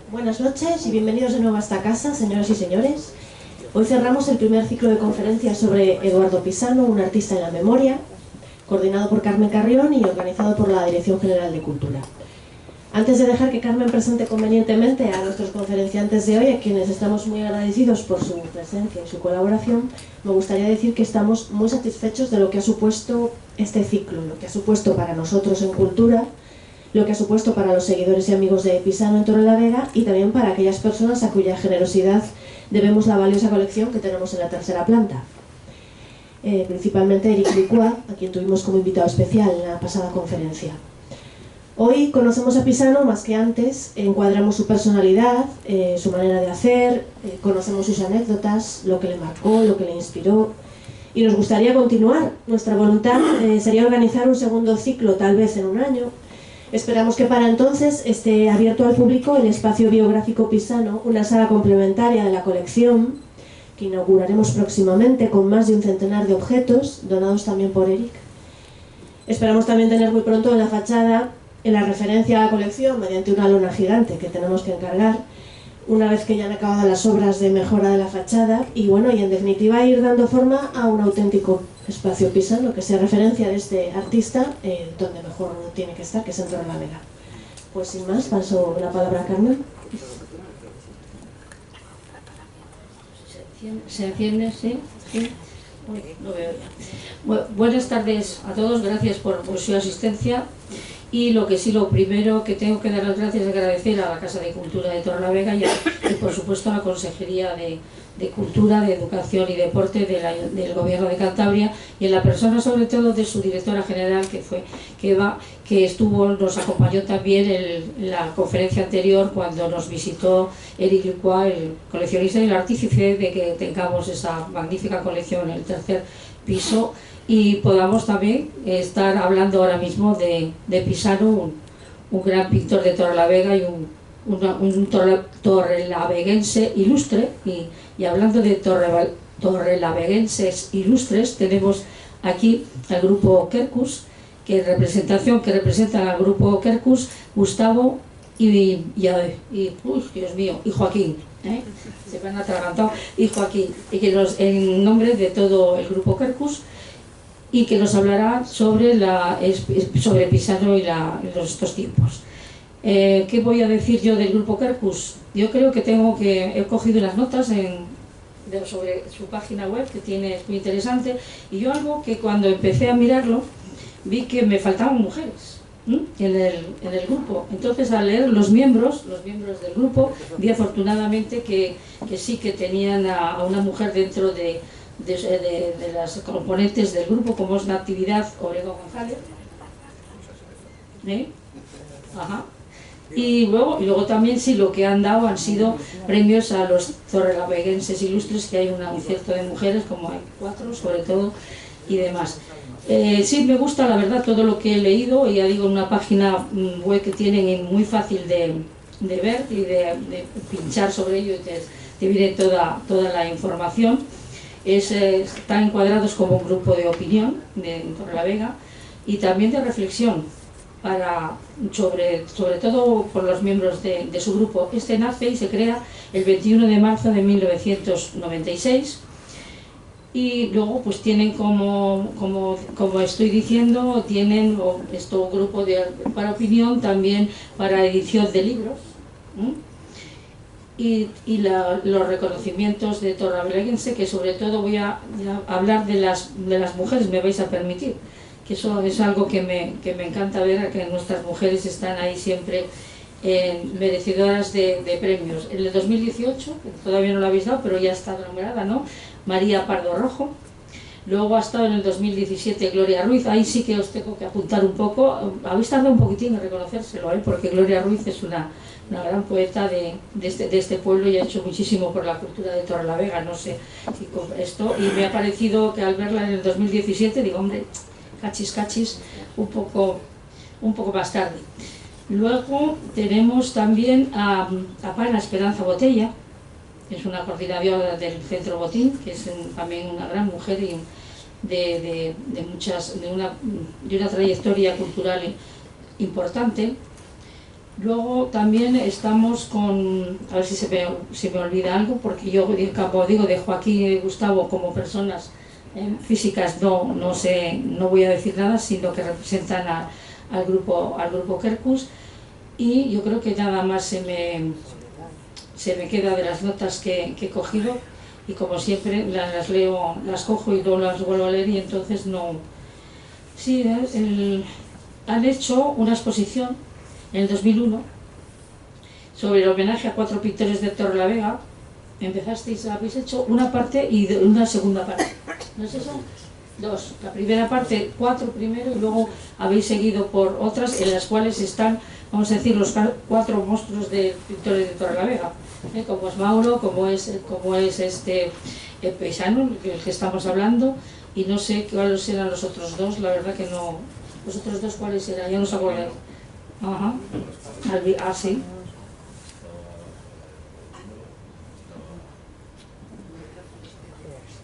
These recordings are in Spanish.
Buenas noches y bienvenidos de nuevo a esta casa, señoras y señores. Hoy cerramos el primer ciclo de conferencias sobre Eduardo Pisano, un artista en la memoria, coordinado por Carmen Carrión y organizado por la Dirección General de Cultura. Antes de dejar que Carmen presente convenientemente a nuestros conferenciantes de hoy, a quienes estamos muy agradecidos por su presencia y su colaboración, me gustaría decir que estamos muy satisfechos de lo que ha supuesto este ciclo, lo que ha supuesto para nosotros en Cultura, lo que ha supuesto para los seguidores y amigos de Pisano en Torrelavega y también para aquellas personas a cuya generosidad debemos la valiosa colección que tenemos en la tercera planta. Principalmente Eric Licua, a quien tuvimos como invitado especial en la pasada conferencia. Hoy conocemos a Pisano más que antes, encuadramos su personalidad, su manera de hacer, conocemos sus anécdotas, lo que le marcó, lo que le inspiró, y nos gustaría continuar. Nuestra voluntad sería organizar un segundo ciclo, tal vez en un año. Esperamos que para entonces esté abierto al público el espacio biográfico Pisano, una sala complementaria de la colección, que inauguraremos próximamente con más de un centenar de objetos, donados también por Eric. Esperamos también tener muy pronto en la fachada en la referencia a la colección mediante una lona gigante que tenemos que encargar una vez que ya han acabado las obras de mejora de la fachada y bueno, y en definitiva ir dando forma a un auténtico espacio Pisano que sea referencia de este artista donde mejor tiene que estar, que es en Torrelavega. Pues sin más, paso la palabra a Carmen. ¿Se enciende? ¿Sí? ¿Sí? Uy, no veo ya. Buenas tardes a todos, gracias por su asistencia. Y lo primero que tengo que dar las gracias es agradecer a la Casa de Cultura de Torrelavega y por supuesto a la Consejería de Cultura, de Educación y Deporte del Gobierno de Cantabria y en la persona sobre todo de su directora general que fue Eva, que nos acompañó también en la conferencia anterior cuando nos visitó Eric Licua, el coleccionista y el artífice de que tengamos esa magnífica colección en el tercer piso y podamos también estar hablando ahora mismo de Pisano, un gran pintor de Torrelavega y un torrelaveguense ilustre. Y hablando de torrelaveguenses ilustres, tenemos aquí al grupo Quercus, que representan al grupo Quercus, Gustavo y Dios mío, y Joaquín, se me han atragantado, y Joaquín, y que en nombre de todo el grupo Quercus, y que nos hablará sobre Pisano y estos tiempos. ¿Qué voy a decir yo del grupo Quercus? Yo creo que he cogido unas notas sobre su página web, que es muy interesante, y yo algo que cuando empecé a mirarlo, vi que me faltaban mujeres en el grupo. Entonces al leer los miembros del grupo, vi afortunadamente que sí que tenían a una mujer dentro de las componentes del grupo, como es Natividad Obrego González. Ajá. Y luego también sí, lo que han dado han sido premios a los torrelaveguenses ilustres, que hay un cierto de mujeres, como hay 4 sobre todo, y demás. Sí, me gusta la verdad todo lo que he leído, y ya digo, una página web que tienen muy fácil de ver y de pinchar sobre ello, y te viene toda la información. Están encuadrados como un grupo de opinión de Torrelavega y también de reflexión, sobre todo por los miembros de su grupo. Este nace y se crea el 21 de marzo de 1996 y luego pues tienen como estoy diciendo, tienen un grupo para opinión, también para edición de libros. Y los reconocimientos de torrelaveguense, que sobre todo voy a hablar de las mujeres, me vais a permitir, que eso es algo que me encanta ver, que nuestras mujeres están ahí siempre merecedoras de premios. En el 2018, que todavía no lo habéis dado, pero ya está nombrada, ¿no? María Pardo Rojo. Luego ha estado en el 2017 Gloria Ruiz. Ahí sí que os tengo que apuntar un poco. Habéis tardado un poquitín en reconocérselo, porque Gloria Ruiz es una gran poeta de este pueblo y ha hecho muchísimo por la cultura de Torrelavega. No sé si con esto, y me ha parecido que al verla en el 2017 digo, hombre, cachis, un poco más tarde. Luego tenemos también a Pana Esperanza Botella, que es una coordinadora del Centro Botín, que es también una gran mujer y de una trayectoria cultural importante. Luego también estamos con, a ver si me olvida algo, porque yo, como digo, de Joaquín y Gustavo como personas físicas no sé, no voy a decir nada, sino que representan al grupo Quercus. Y yo creo que nada más se me queda de las notas que he cogido, y como siempre las leo, las cojo y luego las vuelvo a leer, y entonces no... Sí, han hecho una exposición en el 2001 sobre el homenaje a 4 pintores de Torrelavega. Habéis hecho una parte y una segunda parte, ¿no es eso? 2, la primera parte, 4 primero, y luego habéis seguido por otras en las cuales están, vamos a decir, los 4 monstruos de pintores de Torrelavega, como es Mauro, como es el Pisano, el que estamos hablando, y no sé cuáles eran los otros 2, la verdad que no. ¿Los otros 2 cuáles eran? Ya no os acordáis. Ajá. Sí.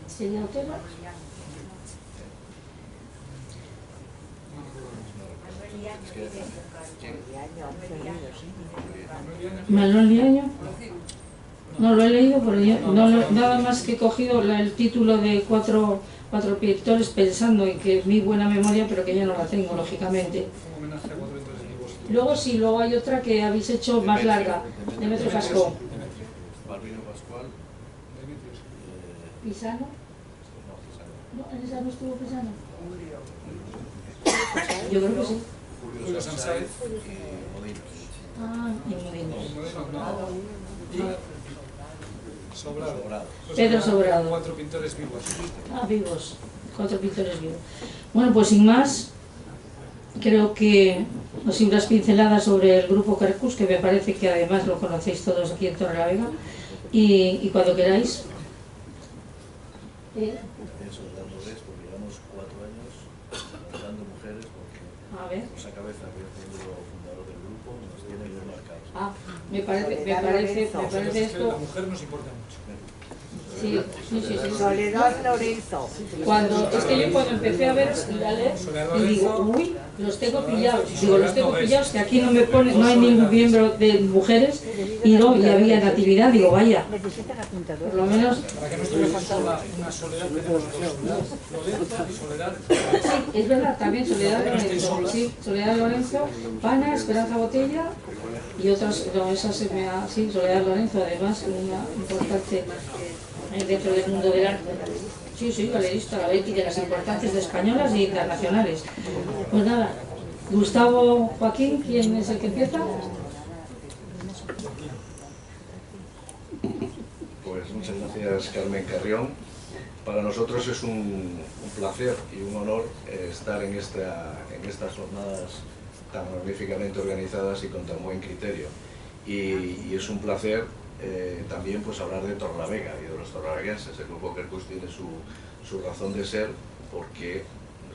¿Sería Otero? ¿Manuel Liaño? No lo he leído, pero nada más que he cogido el título de cuatro pintores pensando en que mi buena memoria, pero que ya no la tengo, lógicamente. Luego sí, luego hay otra que habéis hecho más larga, Demetrio Pascual. ¿Pisano? ¿No? ¿En esa no estuvo Pisano? Yo creo que sí. Julio Sánchez Y Modinos. Sobrado. Pedro Sobrado. 4 pintores vivos. Vivos. 4 pintores vivos. Bueno, pues sin más, creo que así unas pinceladas sobre el grupo Quercus, que me parece que además lo conocéis todos aquí en Torrelavega, y cuando queráis. Eso, dándoles, porque llevamos 4 años dando mujeres, porque esa cabeza que es el fundador del grupo nos tiene bien marcados. Me parece esto. La mujer nos importa mucho. Sí. Soledad Lorenzo. Es que yo cuando empecé a ver, a leer, y digo, uy, los tengo pillados. Digo, los tengo pillados, que aquí no me pone, no hay ningún miembro de mujeres, y había Natividad, digo, vaya. Por lo menos. Para que no estuviéramos sola, una Soledad tenemos 2. Lorenzo y Soledad. Sí, es verdad, también Soledad Lorenzo. Sí, Soledad Lorenzo, Pana, Esperanza Botella y otras, sí, Soledad Lorenzo, además, una importante dentro del mundo del arte. Sí, galerista, la Betty, de las importantes de españolas e internacionales. Pues nada, Gustavo, Joaquín, ¿quién es el que empieza? Pues muchas gracias, Carmen Carrión. Para nosotros es un placer y un honor estar en estas jornadas tan magníficamente organizadas y con tan buen criterio. Y es un placer también pues hablar de Torrelavega y de los torreveguenses. El grupo Quercus tiene su razón de ser, porque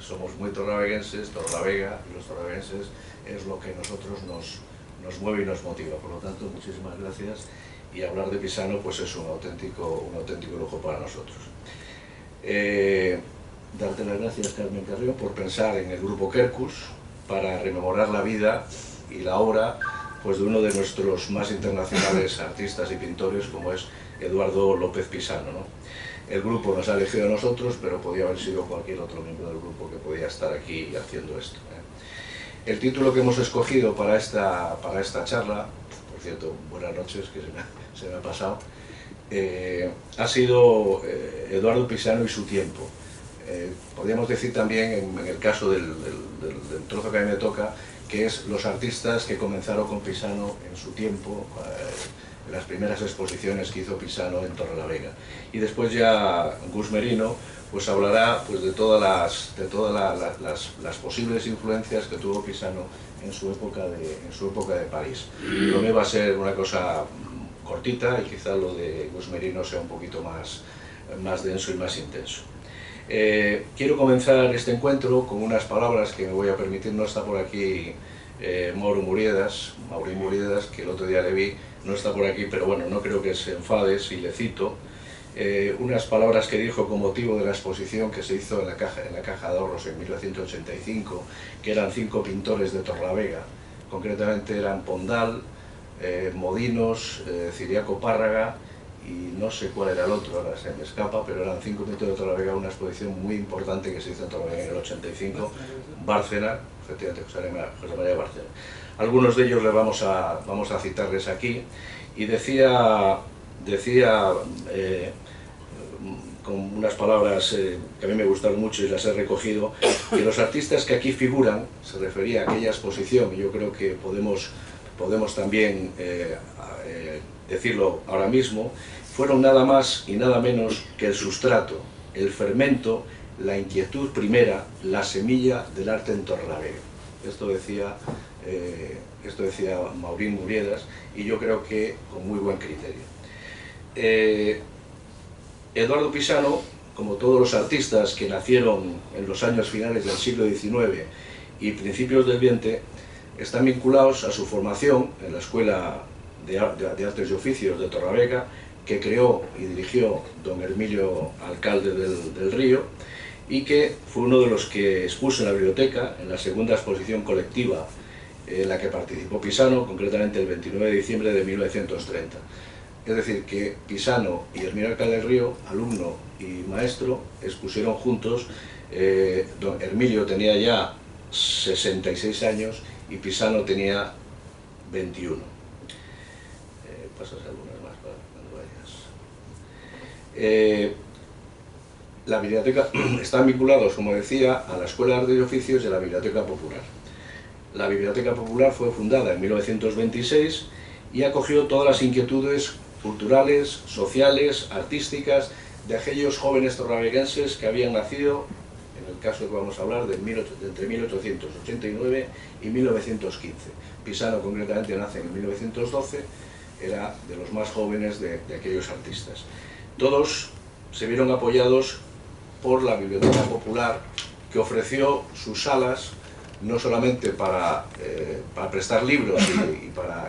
somos muy torreveguenses, Torrelavega y los torreveguenses es lo que a nosotros nos mueve y nos motiva. Por lo tanto, muchísimas gracias, y hablar de Pisano pues es un auténtico lujo para nosotros. Darte las gracias, Carmen Carrión, por pensar en el grupo Quercus para rememorar la vida y la obra pues de uno de nuestros más internacionales artistas y pintores, como es Eduardo López Pisano, ¿no? El grupo nos ha elegido a nosotros, pero podía haber sido cualquier otro miembro del grupo que podía estar aquí haciendo esto, ¿eh? El título que hemos escogido para esta charla, por cierto, buenas noches, que se me ha pasado, ha sido Eduardo Pisano y su tiempo. Podríamos decir también, en el caso del trozo que a mí me toca, que es los artistas que comenzaron con Pisano en su tiempo, en las primeras exposiciones que hizo Pisano en Torrelavega. Y después ya Gus Merino pues hablará pues de todas las posibles influencias que tuvo Pisano en su época de París. Lo mío va a ser una cosa cortita, y quizá lo de Gus Merino sea un poquito más denso y más intenso. Quiero comenzar este encuentro con unas palabras que me voy a permitir. No está por aquí Maurín Muriedas, que el otro día le vi, no está por aquí, pero bueno, no creo que se enfade si le cito. Unas palabras que dijo con motivo de la exposición que se hizo en la Caja de Ahorros en 1985, que eran 5 pintores de Torrelavega, concretamente eran Pondal, Modinos, Ciriaco Párraga y no sé cuál era el otro, ahora se me escapa, pero eran 5 minutos de Torrelavega, una exposición muy importante que se hizo en Torrelavega en el 85, Bárcena, efectivamente José María Bárcena. Algunos de ellos les vamos a citarles aquí, y decía con unas palabras que a mí me gustaron mucho y las he recogido, que los artistas que aquí figuran, se refería a aquella exposición, y yo creo que podemos también decirlo ahora mismo, fueron nada más y nada menos que el sustrato, el fermento, la inquietud primera, la semilla del arte en Torrelavega. Esto decía Maurín Muriedas, y yo creo que con muy buen criterio. Eduardo Pisano, como todos los artistas que nacieron en los años finales del siglo XIX y principios del XX, están vinculados a su formación en la Escuela de Artes y Oficios de Torrelavega, que creó y dirigió don Hermilio Alcalde del Río, y que fue uno de los que expuso en la biblioteca en la segunda exposición colectiva en la que participó Pisano, concretamente el 29 de diciembre de 1930. Es decir, que Pisano y Hermilio Alcalde del Río, alumno y maestro, expusieron juntos. Don Hermilio tenía ya 66 años y Pisano tenía 21. Pasas algunas más para cuando vayas. La biblioteca están vinculados, como decía, a la Escuela de Artes y Oficios y a la Biblioteca Popular. La Biblioteca Popular fue fundada en 1926 y acogió todas las inquietudes culturales, sociales, artísticas de aquellos jóvenes torreveguenses que habían nacido, en el caso que vamos a hablar, entre 1889 y 1915. Pisano concretamente nace en 1912, era de los más jóvenes de aquellos artistas. Todos se vieron apoyados por la Biblioteca Popular, que ofreció sus salas no solamente para prestar libros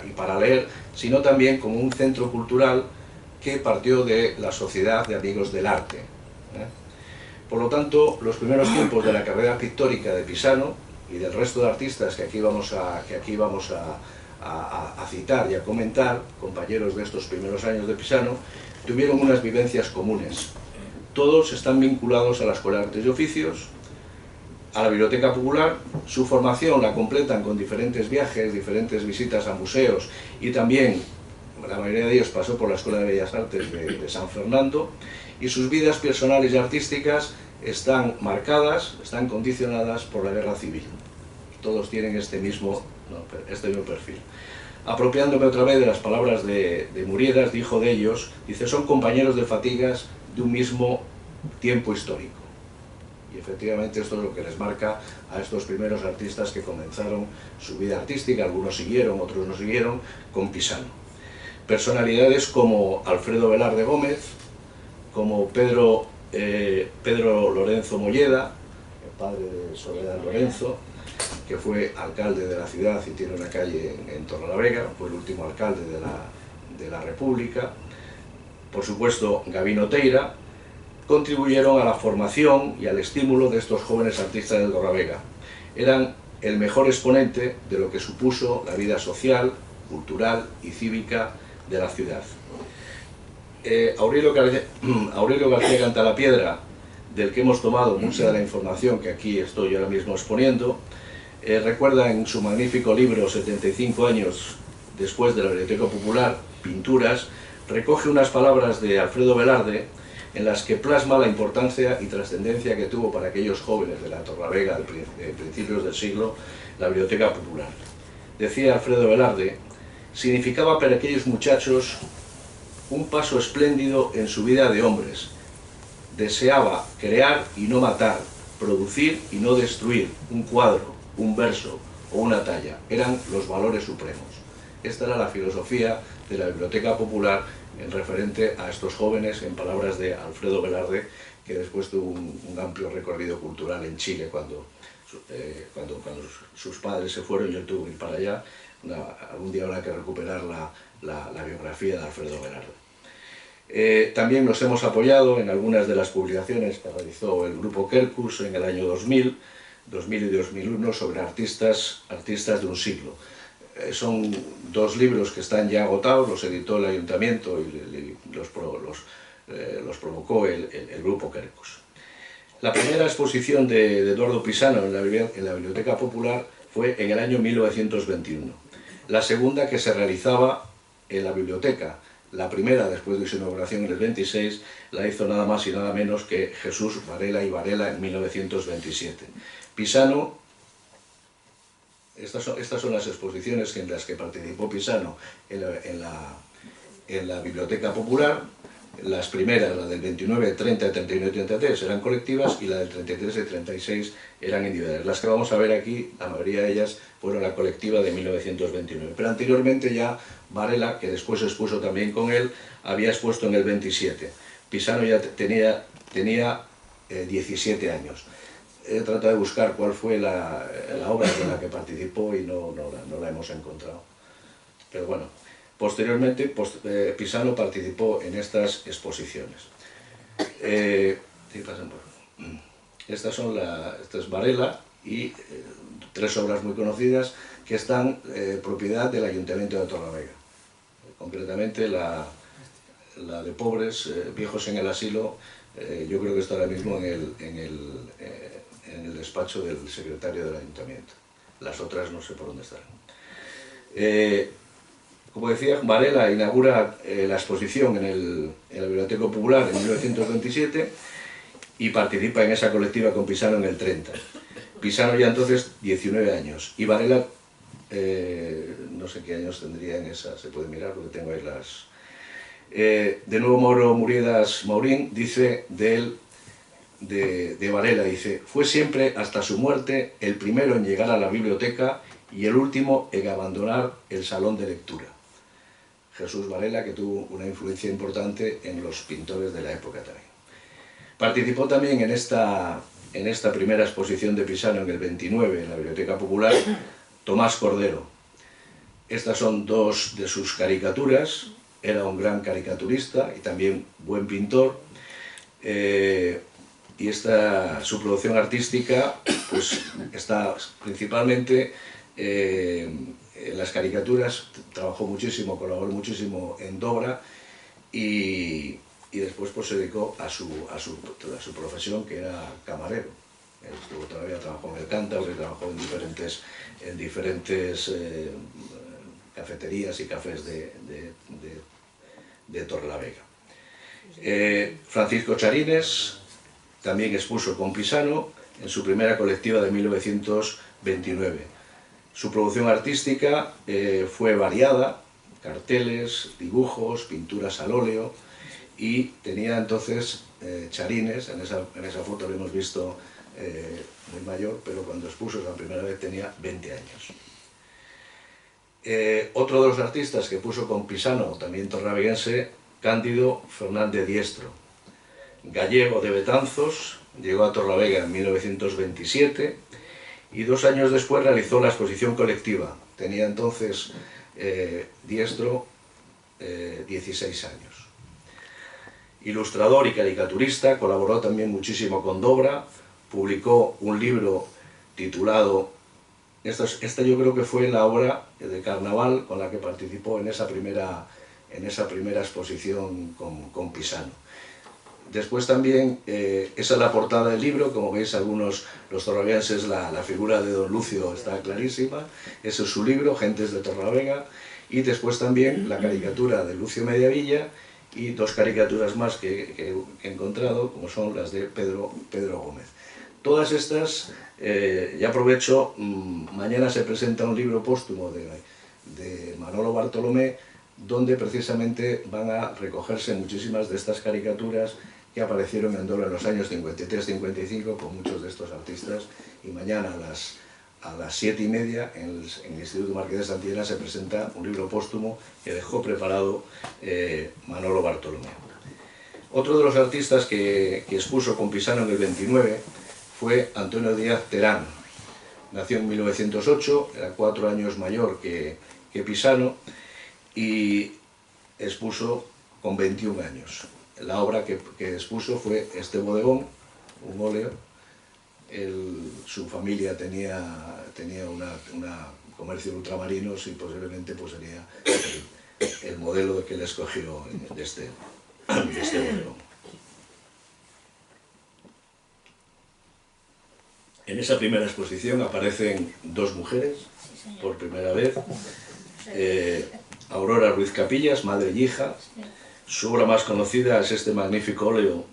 y para leer, sino también como un centro cultural que partió de la Sociedad de Amigos del Arte. Por lo tanto, los primeros tiempos de la carrera pictórica de Pisano y del resto de artistas que aquí vamos a citar y a comentar, compañeros de estos primeros años de Pisano, tuvieron unas vivencias comunes. Todos están vinculados a la Escuela de Artes y Oficios, a la Biblioteca Popular. Su formación la completan con diferentes viajes, diferentes visitas a museos, y también la mayoría de ellos pasó por la Escuela de Bellas Artes de San Fernando, y sus vidas personales y artísticas están marcadas, están condicionadas por la guerra civil. Todos tienen este mismo perfil. Apropiándome otra vez de las palabras de Muriedas, dijo de ellos, dice, son compañeros de fatigas de un mismo tiempo histórico. Y efectivamente esto es lo que les marca a estos primeros artistas que comenzaron su vida artística, algunos siguieron, otros no siguieron, con Pisano. Personalidades como Alfredo Velarde Gómez, como Pedro Lorenzo Molleda, el padre de Soledad Lorenzo, que fue alcalde de la ciudad y tiene una calle en Torrelavega, fue el último alcalde de la República. Por supuesto, Gabino Teira, contribuyeron a la formación y al estímulo de estos jóvenes artistas de Torrelavega. Eran el mejor exponente de lo que supuso la vida social, cultural y cívica de la ciudad. Aurelio García Cantalapiedra, del que hemos tomado mucha de la información que aquí estoy ahora mismo exponiendo, recuerda en su magnífico libro 75 años después de la Biblioteca Popular, Pinturas, recoge unas palabras de Alfredo Velarde en las que plasma la importancia y trascendencia que tuvo para aquellos jóvenes de la Torrelavega de principios del siglo la Biblioteca Popular. Decía Alfredo Velarde, significaba para aquellos muchachos un paso espléndido en su vida de hombres. Deseaba crear y no matar, producir y no destruir, un cuadro, un verso o una talla. Eran los valores supremos. Esta era la filosofía de la Biblioteca Popular en referente a estos jóvenes, en palabras de Alfredo Velarde, que después tuvo un amplio recorrido cultural en Chile cuando sus padres se fueron y él tuvo que ir para allá. Algún día habrá que recuperar la biografía de Alfredo Velarde. También nos hemos apoyado en algunas de las publicaciones que realizó el Grupo Quercus en el año 2000 y 2001 sobre artistas de un siglo. son 2 libros que están ya agotados, los editó el ayuntamiento y los provocó el grupo Quercus. La primera exposición de Eduardo Pisano en la Biblioteca Popular fue en el año 1921. La segunda, que se realizaba en la biblioteca. La primera, después de su inauguración en el 26, la hizo nada más y nada menos que Jesús Varela y Varela en 1927. Pisano, estas son las exposiciones en las que participó Pisano en la Biblioteca Popular. Las primeras, la del 29, 30, 31 y 33, eran colectivas, y la del 33 y 36 eran individuales. Las que vamos a ver aquí, la mayoría de ellas fueron la colectiva de 1929. Pero anteriormente ya Varela, que después expuso también con él, había expuesto en el 27. Pisano ya tenía 17 años. He tratado de buscar cuál fue la obra en la que participó y no la hemos encontrado. Pero bueno, posteriormente Pisano participó en estas exposiciones. Esta es Varela y 3 obras muy conocidas que están propiedad del Ayuntamiento de Torlavega. Concretamente la de pobres, viejos en el asilo, yo creo que está ahora mismo en el despacho del secretario del Ayuntamiento. Las otras no sé por dónde están. Como decía, Varela inaugura la exposición en la Biblioteca Popular en 1927 y participa en esa colectiva con Pisano en el 30. Pisano ya entonces 19 años y Varela no sé qué años tendría en esa, se puede mirar porque tengo ahí las... de nuevo Mauro Muriedas Maurín dice de Varela, dice: fue siempre hasta su muerte el primero en llegar a la biblioteca y el último en abandonar el salón de lectura. Jesús Varela, que tuvo una influencia importante en los pintores de la época también. Participó también en esta primera exposición de Pisano en el 29 en la Biblioteca Popular Tomás Cordero. Estas son 2 de sus caricaturas. Era un gran caricaturista y también buen pintor. Y su producción artística pues, está principalmente en las caricaturas. Trabajó muchísimo, colaboró muchísimo en Dobra y después pues, se dedicó a su profesión, que era camarero. Todavía trabajó en el Cántabro y trabajó en diferentes cafeterías y cafés de Torlavega. Francisco Charines también expuso con Pisano en su primera colectiva de 1929. Su producción artística fue variada: carteles, dibujos, pinturas al óleo, y tenía entonces Charines, en esa foto lo hemos visto muy mayor, pero cuando expuso la primera vez tenía 20 años. Otro de los artistas que puso con Pisano, también torlaveguense, Cándido Fernández Diestro. Gallego de Betanzos, llegó a Torlavega en 1927 y 2 años después realizó la exposición colectiva. Tenía entonces Diestro 16 años. Ilustrador y caricaturista, colaboró también muchísimo con Dobra, publicó un libro titulado... Esta yo creo que fue la obra de carnaval con la que participó en esa primera exposición con Pisano. Después también, esa es la portada del libro, como veis los torlavegenses, la figura de don Lucio está clarísima. Ese es su libro, Gentes de Torlavega, y después también la caricatura de Lucio Mediavilla y 2 caricaturas más que he encontrado, como son las de Pedro Gómez. Todas estas, ya aprovecho, mañana se presenta un libro póstumo de Manolo Bartolomé, donde precisamente van a recogerse muchísimas de estas caricaturas que aparecieron en Dobra en los años 53-55 con muchos de estos artistas, y mañana a las 7:30 en el Instituto Marqués de Santillana se presenta un libro póstumo que dejó preparado Manolo Bartolomé. Otro de los artistas que expuso con Pisano en el 29 fue Antonio Díaz Terán. Nació en 1908, era 4 años mayor que Pisano, y expuso con 21 años. La obra que expuso fue Este bodegón, un óleo. Su familia tenía una comercio de ultramarinos y posiblemente pues sería el modelo que él escogió de este bodegón. En esa primera exposición aparecen dos mujeres, por primera vez, Aurora Ruiz Capillas, madre y hija. Su obra más conocida es este magnífico óleo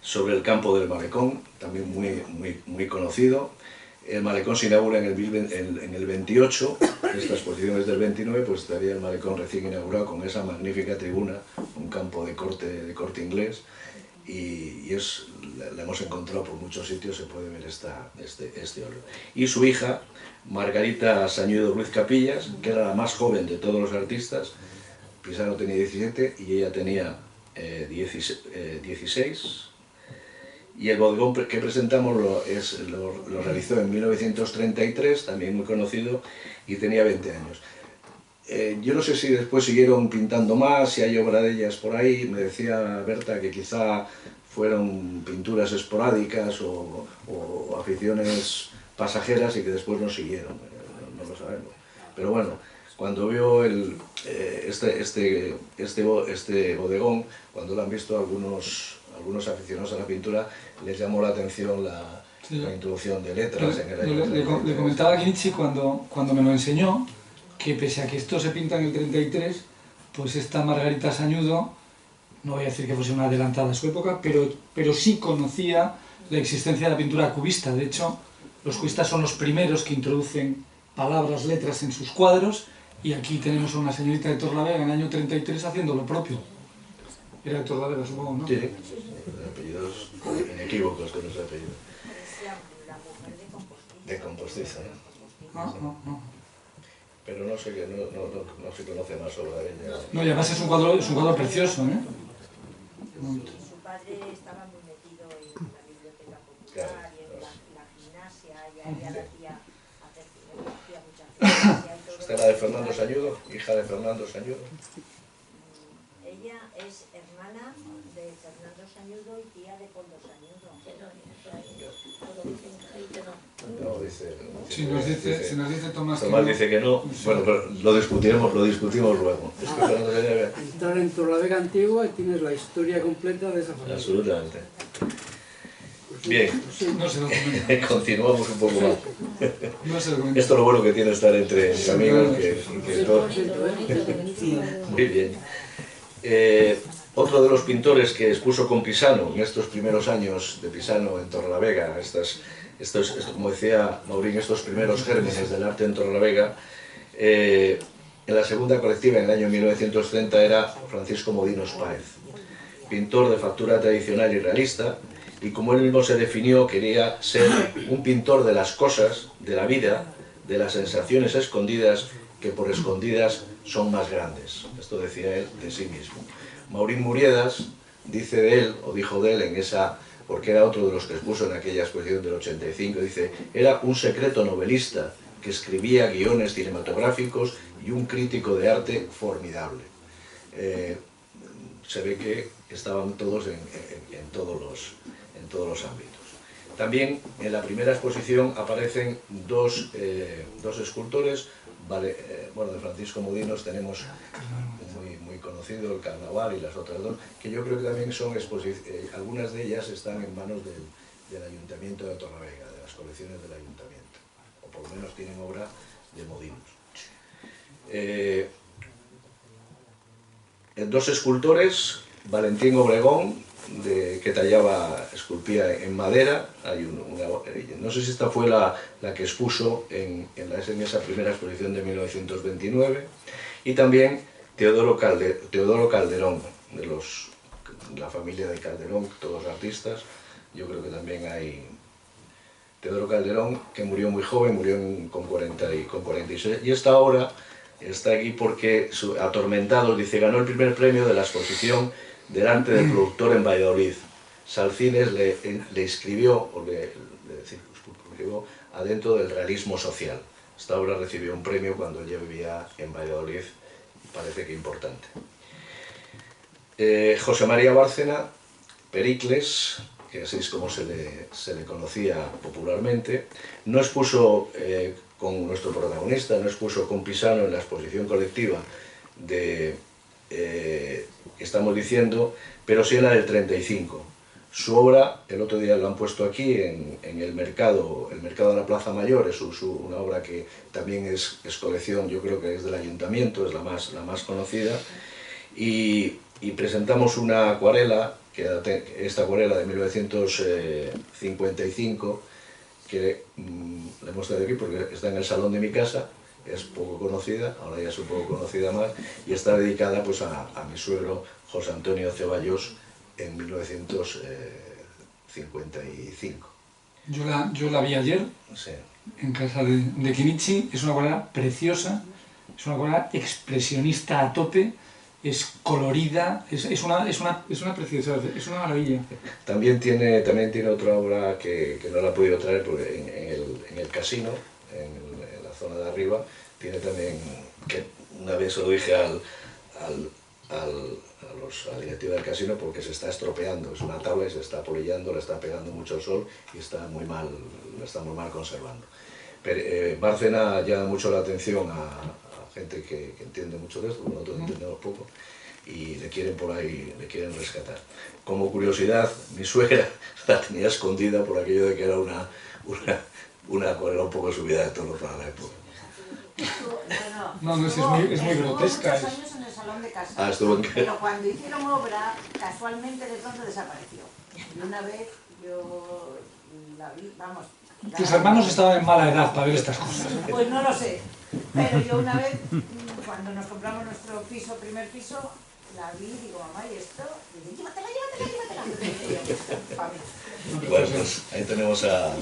sobre el campo del Malecón, también muy conocido. El Malecón se inaugura en el 28, esta exposición es del 29, pues estaría el Malecón recién inaugurado con esa magnífica tribuna, un campo de corte inglés, y la hemos encontrado por muchos sitios, se puede ver este óleo. Y su hija, Margarita Sañudo Ruiz Capillas, que era la más joven de todos los artistas. Pisano tenía 17 y ella tenía 16. Y el bodegón que presentamos lo realizó en 1933, también muy conocido, y tenía 20 años. Yo no sé si después siguieron pintando más, si hay obra de ellas por ahí. Me decía Berta que quizá fueron pinturas esporádicas o aficiones pasajeras y que después no siguieron, no lo sabemos. Pero bueno, cuando vio este bodegón, cuando lo han visto algunos aficionados a la pintura, les llamó la atención la introducción de letras en el año 33. Le comentaba a Kinichi cuando me lo enseñó, que pese a que esto se pinta en el 33, pues esta Margarita Sañudo, no voy a decir que fuese una adelantada a su época, pero sí conocía la existencia de la pintura cubista. De hecho, los cubistas son los primeros que introducen palabras, letras en sus cuadros, y aquí tenemos a una señorita de Torlavega en el año 33 haciendo lo propio. Era de Torlavega, supongo, ¿no? Sí, apellidos inequívocos de los apellidos. De Compostiza, ¿no? Pero no sé, no se conoce más sobre ella. No, y además es un cuadro precioso, ¿eh? Su padre estaba muy metido en la biblioteca popular y en la gimnasia, y a ella le hacía mucha gimnasia y todo. ¿Usted era de Fernando Sañudo, hija de Fernando Sañudo? Ella es hermana de Fernando Sañudo y tía de Poldo Sañudo. No, dice... Si nos dice Tomás que Tomás no. dice que no. Bueno, pero lo discutimos luego. Es que Fernando Sañudo... Entrar en Torlavega Antigua y tienes la historia completa de esa familia. Absolutamente. Bien, No se lo comenta. continuamos un poco más. No se lo comenta. Esto es lo bueno que tiene estar entre amigos, que todo... Muy bien. Otro de los pintores que expuso con Pisano en estos primeros años de Pisano en Torrelavega, como decía Maurín, estos primeros gérmenes del arte en Torrelavega, en la segunda colectiva en el año 1930 era Francisco Modinos Páez, pintor de factura tradicional y realista, y como él mismo se definió, quería ser un pintor de las cosas, de la vida, de las sensaciones escondidas, que por escondidas son más grandes. Esto decía él de sí mismo. Maurín Muriedas dice de él, o dijo de él porque era otro de los que expuso en aquella exposición del 85, dice: era un secreto novelista que escribía guiones cinematográficos y un crítico de arte formidable. Se ve que estaban todos en todos los ámbitos. También en la primera exposición aparecen dos escultores. Bueno, de Francisco Modinos tenemos muy conocido, el Carnaval y las otras dos, que yo creo que también son algunas de ellas están en manos del Ayuntamiento de Torrelavega, de las colecciones del Ayuntamiento, o por lo menos tienen obra de Modinos. Dos escultores, Valentín Obregón, que esculpía en madera. Hay no sé si esta fue la que expuso en esa primera exposición de 1929, y también Teodoro Calderón, de la familia de Calderón, todos artistas. Yo creo que también hay Teodoro Calderón, que murió muy joven, murió con 46, y esta obra está aquí porque Atormentados, dice, ganó el primer premio de la exposición del arte del productor en Valladolid. Salcines le escribió adentro del realismo social. Esta obra recibió un premio cuando ella vivía en Valladolid, parece que importante. José María Bárcena, Pericles, que así es como se le conocía popularmente, no expuso con nuestro protagonista, no expuso con Pisano en la exposición colectiva de que estamos diciendo, pero sí en la del 35. Su obra, el otro día lo han puesto aquí en el mercado de la Plaza Mayor, es una obra que también es colección, yo creo que es del ayuntamiento, es la más conocida, y presentamos una acuarela, esta acuarela de 1955, que la hemos traído aquí porque está en el salón de mi casa, es poco conocida, ahora ya es un poco conocida más, y está dedicada pues a mi suegro José Antonio Ceballos en 1955. Yo la vi ayer, Sí. en casa de Kinichi. Es una acuarela preciosa, es una acuarela expresionista a tope, es colorida, es una preciosidad, es una maravilla. También tiene otra obra que no la he podido traer porque en el casino, en la zona de arriba, tiene también, que una vez se lo dije a la directiva del casino porque se está estropeando, es una tabla y se está polillando, le está pegando mucho el sol y la está muy mal conservando. Pero, Bárcena llama mucho la atención a gente que entiende mucho de esto, nosotros entendemos poco, y le quieren por ahí, le quieren rescatar. Como curiosidad, mi suegra la tenía escondida por aquello de que era una acuarela un poco subida de tono para la época. No, es muy grotesca. Estuvo muchos años en el salón de casa, Pero cuando hicieron obra, casualmente de pronto desapareció. Y una vez yo la vi, vamos... Tus hermanos estaban en mala edad para ver estas cosas. Pues no lo sé, pero yo una vez, cuando nos compramos nuestro primer piso, la vi y digo, mamá, ¿y esto? Y dice, llévatela. Bueno, pues ahí tenemos a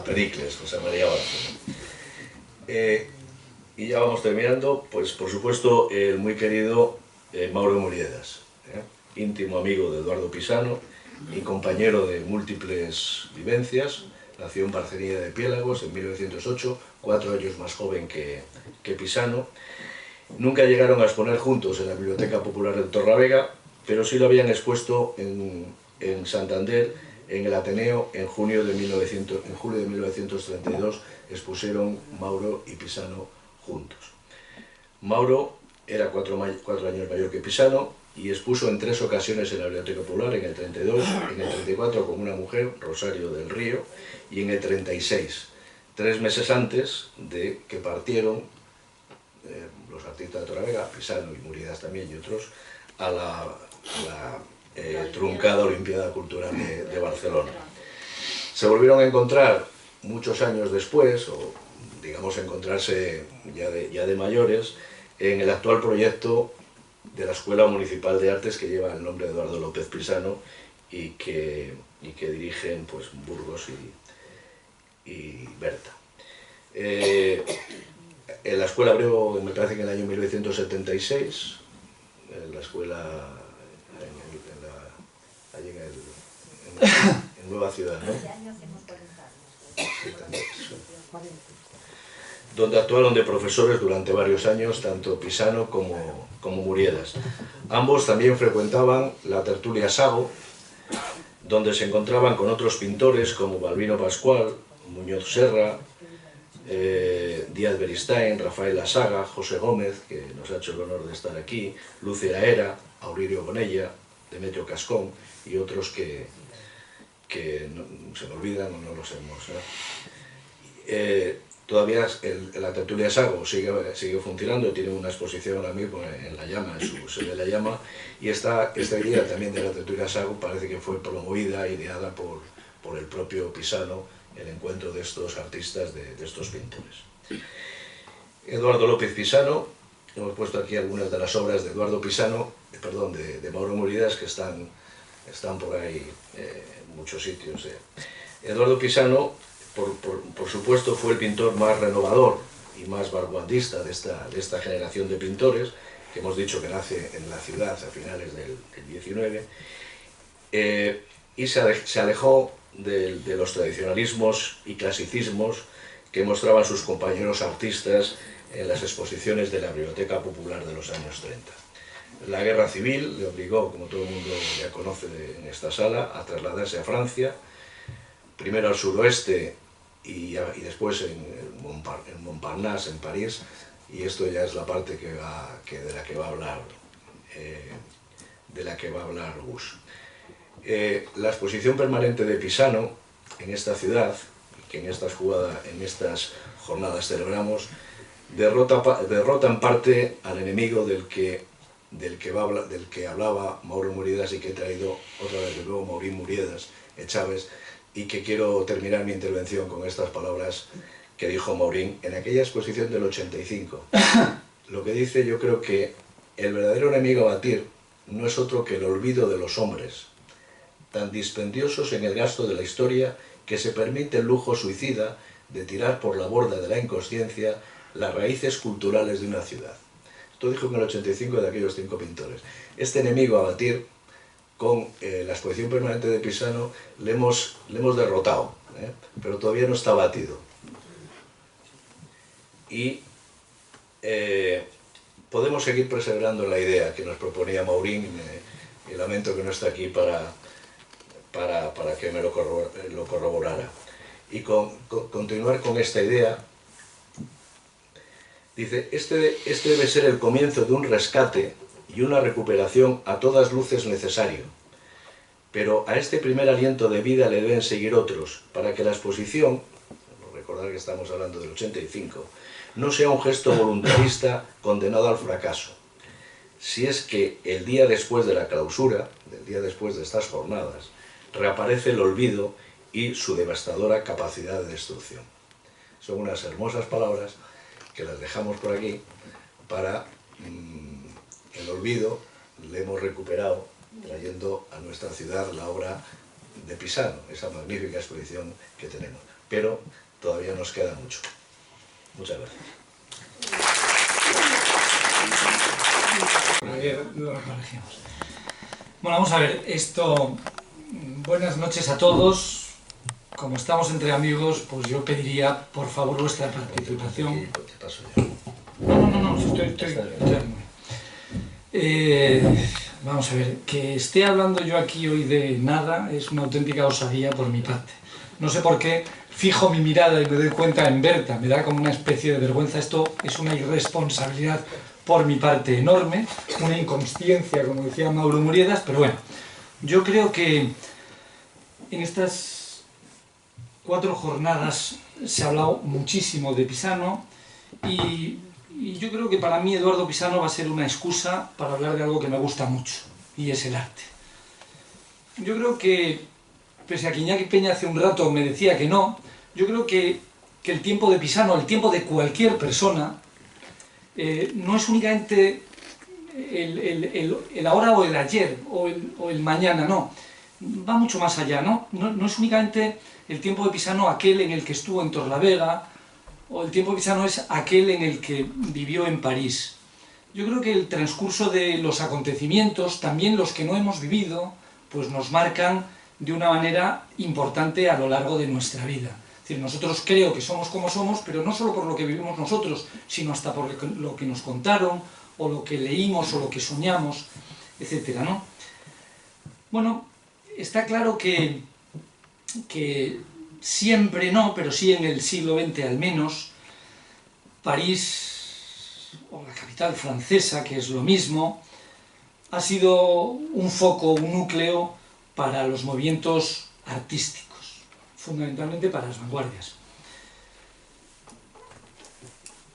Pericles, José María Bárcena. Y ya vamos terminando, pues por supuesto el muy querido Mauro Muriedas, íntimo amigo de Eduardo Pisano y compañero de múltiples vivencias. Nació en Barcería de Piélagos en 1908, 4 años más joven que Pisano. Nunca llegaron a exponer juntos en la Biblioteca Popular de Torlavega, pero sí lo habían expuesto en Santander, en el Ateneo, en julio de 1932, expusieron Mauro y Pisano juntos. Mauro era 4 años mayor que Pisano y expuso en 3 ocasiones en la Biblioteca Popular, en el 32, en el 34 con una mujer, Rosario del Río, y en el 36, 3 meses antes de que partieron los artistas de Torlavega, Pisano y Muriedas también y otros, a la truncada Olimpiada Cultural de Barcelona. Se volvieron a encontrar muchos años después, o digamos encontrarse ya de mayores, en el actual proyecto de la Escuela Municipal de Artes que lleva el nombre de Eduardo López Pisano y que dirigen pues, Burgos y Berta. En la escuela abrió, me parece que en el año 1976, la escuela allí en Nueva Ciudad, ¿no? Donde actuaron de profesores durante varios años, tanto Pisano como Muriedas. Ambos también frecuentaban la tertulia Sago, donde se encontraban con otros pintores como Balbino Pascual, Muñoz Serra, Díaz Beristain, Rafael Asaga, José Gómez, que nos ha hecho el honor de estar aquí, Luce Aera, Aurelio Bonella, Demetrio Cascón y otros que se me olvidan o no los hemos. Todavía la tertulia Sago sigue funcionando, tiene una exposición ahora mismo en La Llama, en su sede de La Llama, y esta idea también de la tertulia Sago parece que fue promovida, ideada por el propio Pisano, el encuentro de estos artistas, de estos pintores. Eduardo López Pisano, hemos puesto aquí algunas de las obras de Eduardo Pisano, de Mauro Muriedas, que están por ahí en muchos sitios. Eduardo Pisano, por supuesto, fue el pintor más renovador y más vanguardista de esta generación de pintores, que hemos dicho que nace en la ciudad a finales del 19, y se alejó de los tradicionalismos y clasicismos que mostraban sus compañeros artistas en las exposiciones de la Biblioteca Popular de los años 30. La guerra civil le obligó, como todo el mundo ya conoce en esta sala, a trasladarse a Francia, primero al suroeste y después en Montparnasse, en París, y esto ya es la parte de la que va a hablar Gus. La exposición permanente de Pisano en esta ciudad, que en estas jornadas celebramos, derrota en parte al enemigo del que hablaba Mauro Muriedas y que he traído otra vez de nuevo, Maurín Muriedas Chávez, y que quiero terminar mi intervención con estas palabras que dijo Maurín en aquella exposición del 85. Lo que dice: yo creo que el verdadero enemigo a batir no es otro que el olvido de los hombres, tan dispendiosos en el gasto de la historia que se permite el lujo suicida de tirar por la borda de la inconsciencia las raíces culturales de una ciudad. Esto dijo en el 85 de aquellos 5 pintores. Este enemigo a batir, con la exposición permanente de Pisano, le hemos derrotado, pero todavía no está batido. Y podemos seguir perseverando en la idea que nos proponía Maurín, y lamento que no está aquí para que me lo corroborara. Y continuar con esta idea. Dice: este debe ser el comienzo de un rescate y una recuperación a todas luces necesario, pero a este primer aliento de vida le deben seguir otros, para que la exposición, recordar que estamos hablando del 85, no sea un gesto voluntarista condenado al fracaso. Si es que el día después de la clausura, el día después de estas jornadas, reaparece el olvido y su devastadora capacidad de destrucción. Son unas hermosas palabras que las dejamos por aquí para el olvido. Le hemos recuperado trayendo a nuestra ciudad la obra de Pisano, esa magnífica exposición que tenemos. Pero todavía nos queda mucho. Muchas gracias. Bueno, vamos a ver, buenas noches a todos. Como estamos entre amigos, pues yo pediría, por favor, vuestra participación. No, estoy vamos a ver, que esté hablando yo aquí hoy de nada es una auténtica osadía por mi parte. No sé por qué fijo mi mirada y me doy cuenta en Berta, me da como una especie de vergüenza. Esto es una irresponsabilidad por mi parte enorme, una inconsciencia, como decía Mauro Muriedas, pero bueno, yo creo que en estas 4 jornadas se ha hablado muchísimo de Pisano y yo creo que para mí Eduardo Pisano va a ser una excusa para hablar de algo que me gusta mucho, y es el arte. Yo creo que, pese a que Iñaki Peña hace un rato me decía que no, yo creo que el tiempo de Pisano, el tiempo de cualquier persona, no es únicamente el ahora o el ayer o el mañana, no. Va mucho más allá, ¿no? No es únicamente el tiempo de Pisano aquel en el que estuvo en Torlavega, o el tiempo de Pisano es aquel en el que vivió en París. Yo creo que el transcurso de los acontecimientos, también los que no hemos vivido, pues nos marcan de una manera importante a lo largo de nuestra vida. Es decir, nosotros creo que somos como somos, pero no solo por lo que vivimos nosotros, sino hasta por lo que nos contaron, o lo que leímos, o lo que soñamos, etcétera, ¿no? Bueno, está claro que siempre no, pero sí en el siglo XX al menos, París, o la capital francesa, que es lo mismo, ha sido un foco, un núcleo para los movimientos artísticos, fundamentalmente para las vanguardias.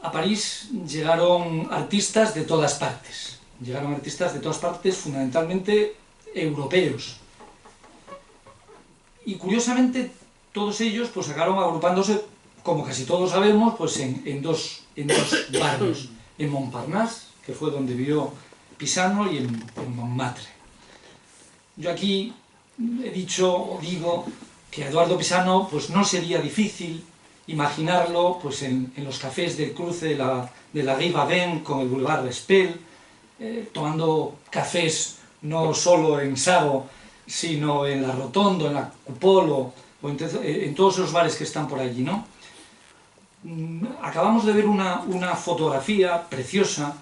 A París llegaron artistas de todas partes, fundamentalmente europeos. Y curiosamente todos ellos pues acabaron agrupándose, como casi todos sabemos, pues en dos barrios, en Montparnasse, que fue donde vivió Pisano, y en Montmartre. Yo aquí digo que a Eduardo Pisano pues no sería difícil imaginarlo pues en los cafés del cruce de la Rue Vavin con el Boulevard Respel, tomando cafés no solo en Savo, sino en la Rotondo, en la Cupolo, o en todos los bares que están por allí, ¿no? Acabamos de ver una fotografía preciosa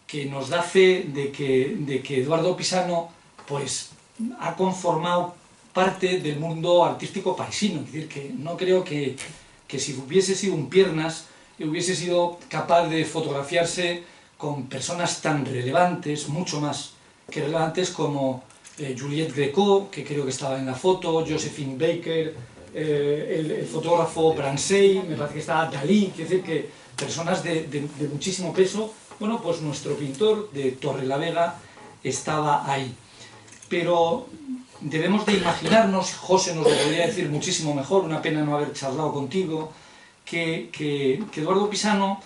que nos da fe de que Eduardo Pisano pues ha conformado parte del mundo artístico parisino. Es decir, que no creo que si hubiese sido un Piernas, hubiese sido capaz de fotografiarse con personas tan relevantes, mucho más que relevantes, como Juliette Greco, que creo que estaba en la foto, Josephine Baker, el fotógrafo Bransey, me parece que estaba Dalí, es decir, que personas de muchísimo peso. Bueno, pues nuestro pintor de Torrelavega estaba ahí. Pero debemos de imaginarnos, José nos lo podría decir muchísimo mejor, una pena no haber charlado contigo, que Eduardo Pisano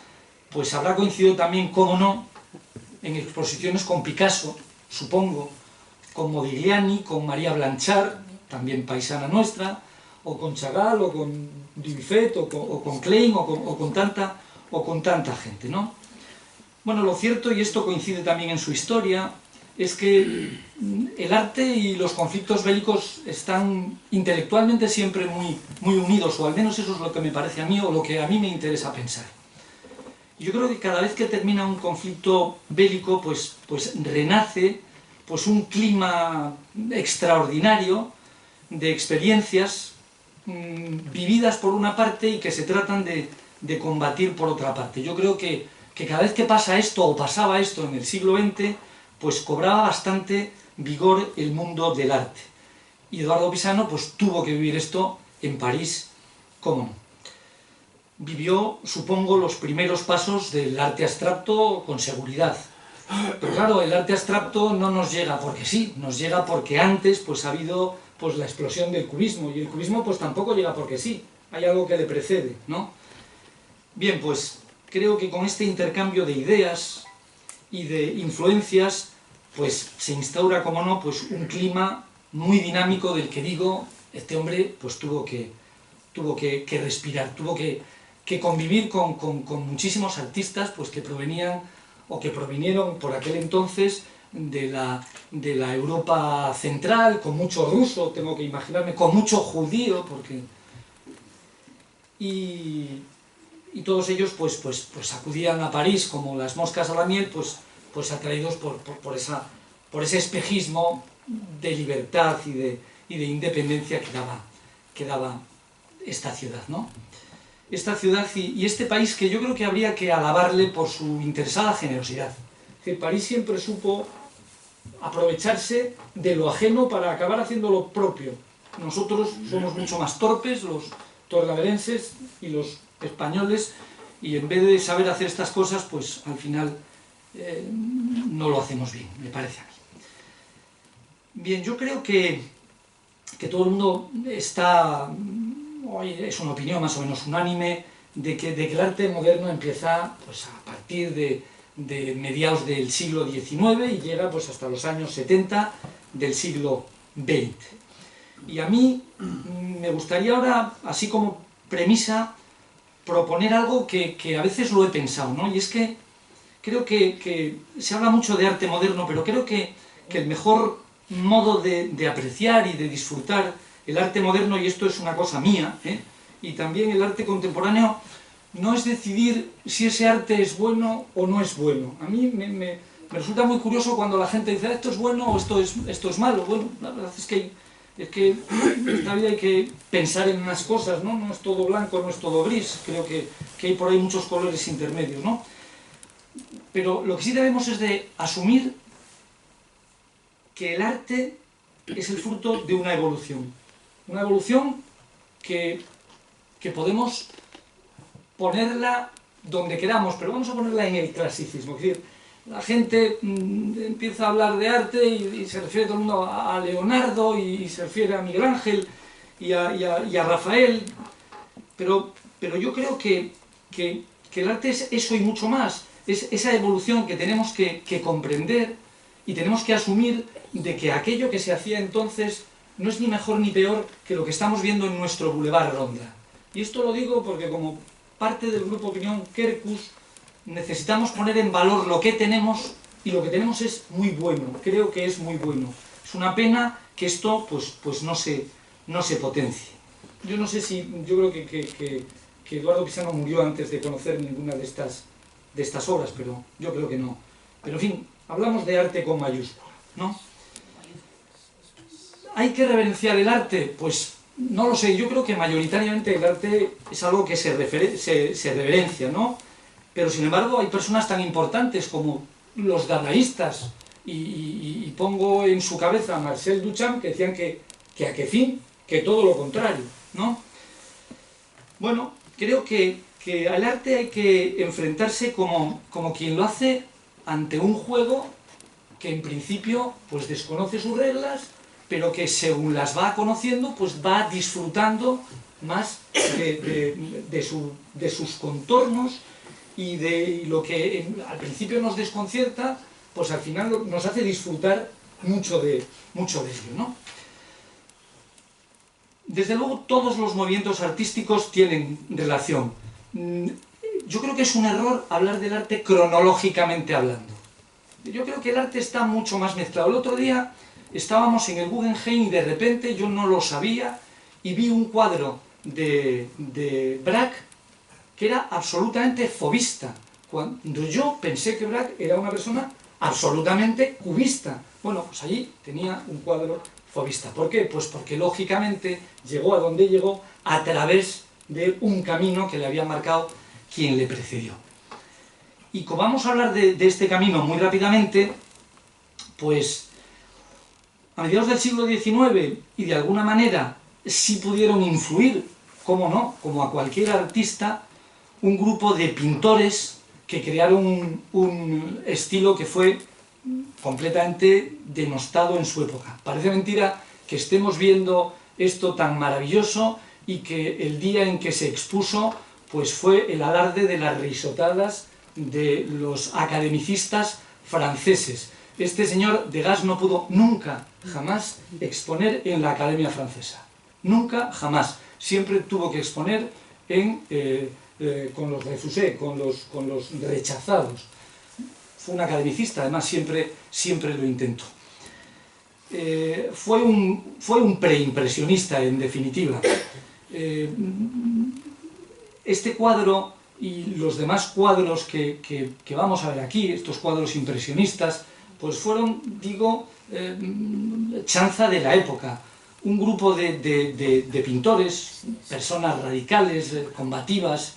pues habrá coincidido también, cómo no, en exposiciones con Picasso, supongo, con Modigliani, con María Blanchard, también paisana nuestra, o con Chagall, o con Dubuffet, o con Klein, o con tanta gente, ¿no? Bueno, lo cierto, y esto coincide también en su historia, es que el arte y los conflictos bélicos están intelectualmente siempre muy unidos, o al menos eso es lo que me parece a mí, o lo que a mí me interesa pensar. Yo creo que cada vez que termina un conflicto bélico, pues renace pues un clima extraordinario de experiencias vividas por una parte y que se tratan de combatir por otra parte. Yo creo que cada vez que pasa esto, o pasaba esto en el siglo XX, pues cobraba bastante vigor el mundo del arte. Y Eduardo Pisano pues tuvo que vivir esto en París, ¿cómo no? Vivió, supongo, los primeros pasos del arte abstracto con seguridad. Pero claro, el arte abstracto no nos llega porque sí, nos llega porque antes pues ha habido pues la explosión del cubismo, y el cubismo pues tampoco llega porque sí, hay algo que le precede, ¿no? Bien, pues creo que con este intercambio de ideas y de influencias pues se instaura, como no, pues un clima muy dinámico del que digo, este hombre pues tuvo que respirar, tuvo que convivir con muchísimos artistas pues que provenían o que provinieron por aquel entonces de la Europa central, con mucho ruso, tengo que imaginarme, con mucho judío, porque y todos ellos pues acudían a París como las moscas a la miel, pues atraídos por ese espejismo de libertad y de independencia que daba esta ciudad, ¿no? Esta ciudad y este país, que yo creo que habría que alabarle por su interesada generosidad. Es decir, París siempre supo aprovecharse de lo ajeno para acabar haciendo lo propio. Nosotros somos mucho más torpes, los torlaverenses y los españoles, y en vez de saber hacer estas cosas, pues al final no lo hacemos bien, me parece a mí. Bien, yo creo que todo el mundo está, es una opinión más o menos unánime, de que el arte moderno empieza pues, a partir de mediados del siglo XIX y llega pues, hasta los años 70 del siglo XX. Y a mí me gustaría ahora, así como premisa, proponer algo que a veces lo he pensado, ¿no? Y es que creo que se habla mucho de arte moderno, pero creo que el mejor modo de apreciar y de disfrutar el arte moderno, y esto es una cosa mía, y también el arte contemporáneo, no es decidir si ese arte es bueno o no es bueno. A mí me resulta muy curioso cuando la gente dice esto es bueno o esto es malo. Bueno, la verdad es que en esta vida hay que pensar en unas cosas, ¿no? No es todo blanco, no es todo gris. Creo que hay por ahí muchos colores intermedios, ¿no? Pero lo que sí debemos es de asumir que el arte es el fruto de una evolución. Una evolución que podemos ponerla donde queramos, pero vamos a ponerla en el clasicismo. Es decir, la gente empieza a hablar de arte y se refiere todo el mundo a Leonardo y se refiere a Miguel Ángel y a Rafael, pero yo creo que el arte es eso y mucho más, es esa evolución que tenemos que comprender y tenemos que asumir de que aquello que se hacía entonces no es ni mejor ni peor que lo que estamos viendo en nuestro Boulevard Ronda. Y esto lo digo porque como parte del grupo Opinión Quercus necesitamos poner en valor lo que tenemos, y lo que tenemos es muy bueno, creo que es muy bueno. Es una pena que esto pues no se potencie. Yo no sé si, yo creo que Eduardo Pisano murió antes de conocer ninguna de estas obras, pero yo creo que no. Pero en fin, hablamos de arte con mayúscula, ¿no? ¿Hay que reverenciar el arte? Pues no lo sé, yo creo que mayoritariamente el arte es algo que se reverencia, ¿no? Pero sin embargo hay personas tan importantes como los dadaístas, y pongo en su cabeza a Marcel Duchamp, que decían que a qué fin, que todo lo contrario, ¿no? Bueno, creo que al arte hay que enfrentarse como quien lo hace ante un juego que en principio pues desconoce sus reglas, pero que según las va conociendo pues va disfrutando más de sus contornos, y de lo que al principio nos desconcierta, pues al final nos hace disfrutar mucho de ello, ¿no? Desde luego todos los movimientos artísticos tienen relación. Yo creo que es un error hablar del arte cronológicamente hablando. Yo creo que el arte está mucho más mezclado. El otro día estábamos en el Guggenheim y de repente, yo no lo sabía, y vi un cuadro de Braque que era absolutamente fovista, cuando yo pensé que Braque era una persona absolutamente cubista. Bueno, pues allí tenía un cuadro fovista. ¿Por qué? Pues porque lógicamente llegó a donde llegó a través de un camino que le había marcado quien le precedió. Y como vamos a hablar de este camino muy rápidamente, pues a mediados del siglo XIX, y de alguna manera sí pudieron influir, cómo no, como a cualquier artista, un grupo de pintores que crearon un estilo que fue completamente denostado en su época. Parece mentira que estemos viendo esto tan maravilloso y que el día en que se expuso pues fue el alarde de las risotadas de los academicistas franceses. Este señor Degas no pudo nunca, jamás, exponer en la Academia Francesa. Nunca, jamás. Siempre tuvo que exponer con los refusés, con los rechazados. Fue un academicista, además siempre lo intentó. Fue un preimpresionista, en definitiva. Este cuadro y los demás cuadros que vamos a ver aquí, estos cuadros impresionistas, pues fueron, digo, chanza de la época. Un grupo de pintores, personas radicales, combativas,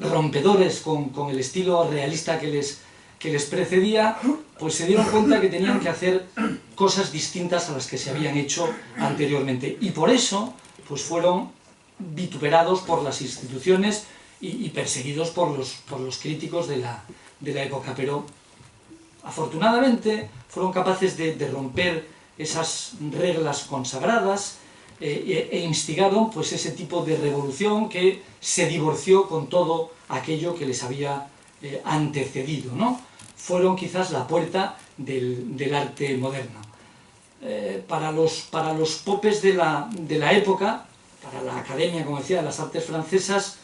rompedores con el estilo realista que les precedía, pues se dieron cuenta que tenían que hacer cosas distintas a las que se habían hecho anteriormente. Y por eso pues fueron vituperados por las instituciones y perseguidos por los críticos de la época. Pero afortunadamente fueron capaces de romper esas reglas consagradas, e instigaron pues ese tipo de revolución que se divorció con todo aquello que les había antecedido, ¿no? Fueron quizás la puerta del arte moderno. Para los popes de la época, para la Academia, como decía, de las Artes Francesas,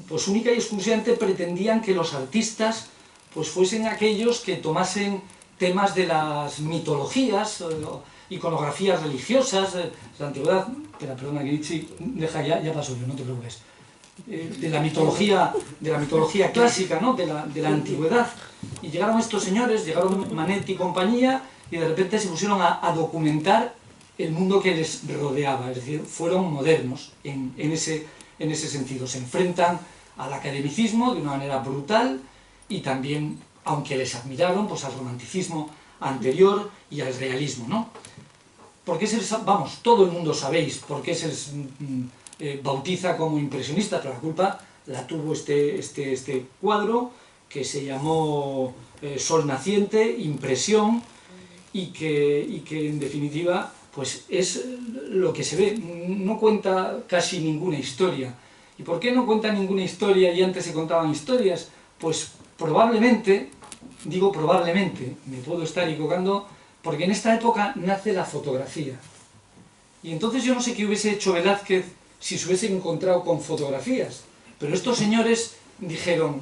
pues única y exclusivamente pretendían que los artistas pues fuesen aquellos que tomasen temas de las mitologías, iconografías religiosas, de la antigüedad, perdona Guirichi, deja ya paso yo, no te preocupes, de la mitología clásica, ¿no? de la antigüedad. Y llegaron estos señores, llegaron Manet y compañía, y de repente se pusieron a documentar el mundo que les rodeaba, es decir, fueron modernos en ese sentido. Se enfrentan al academicismo de una manera brutal, y también, aunque les admiraron, pues al romanticismo anterior y al realismo, ¿no? Porque vamos, todo el mundo sabéis por qué se les bautiza como impresionista, pero la culpa la tuvo este cuadro que se llamó Sol naciente, impresión, y que en definitiva pues es lo que se ve. No cuenta casi ninguna historia. ¿Y por qué no cuenta ninguna historia y antes se contaban historias? Pues probablemente, digo probablemente, me puedo estar equivocando, porque en esta época nace la fotografía. Y entonces yo no sé qué hubiese hecho Velázquez si se hubiese encontrado con fotografías. Pero estos señores dijeron,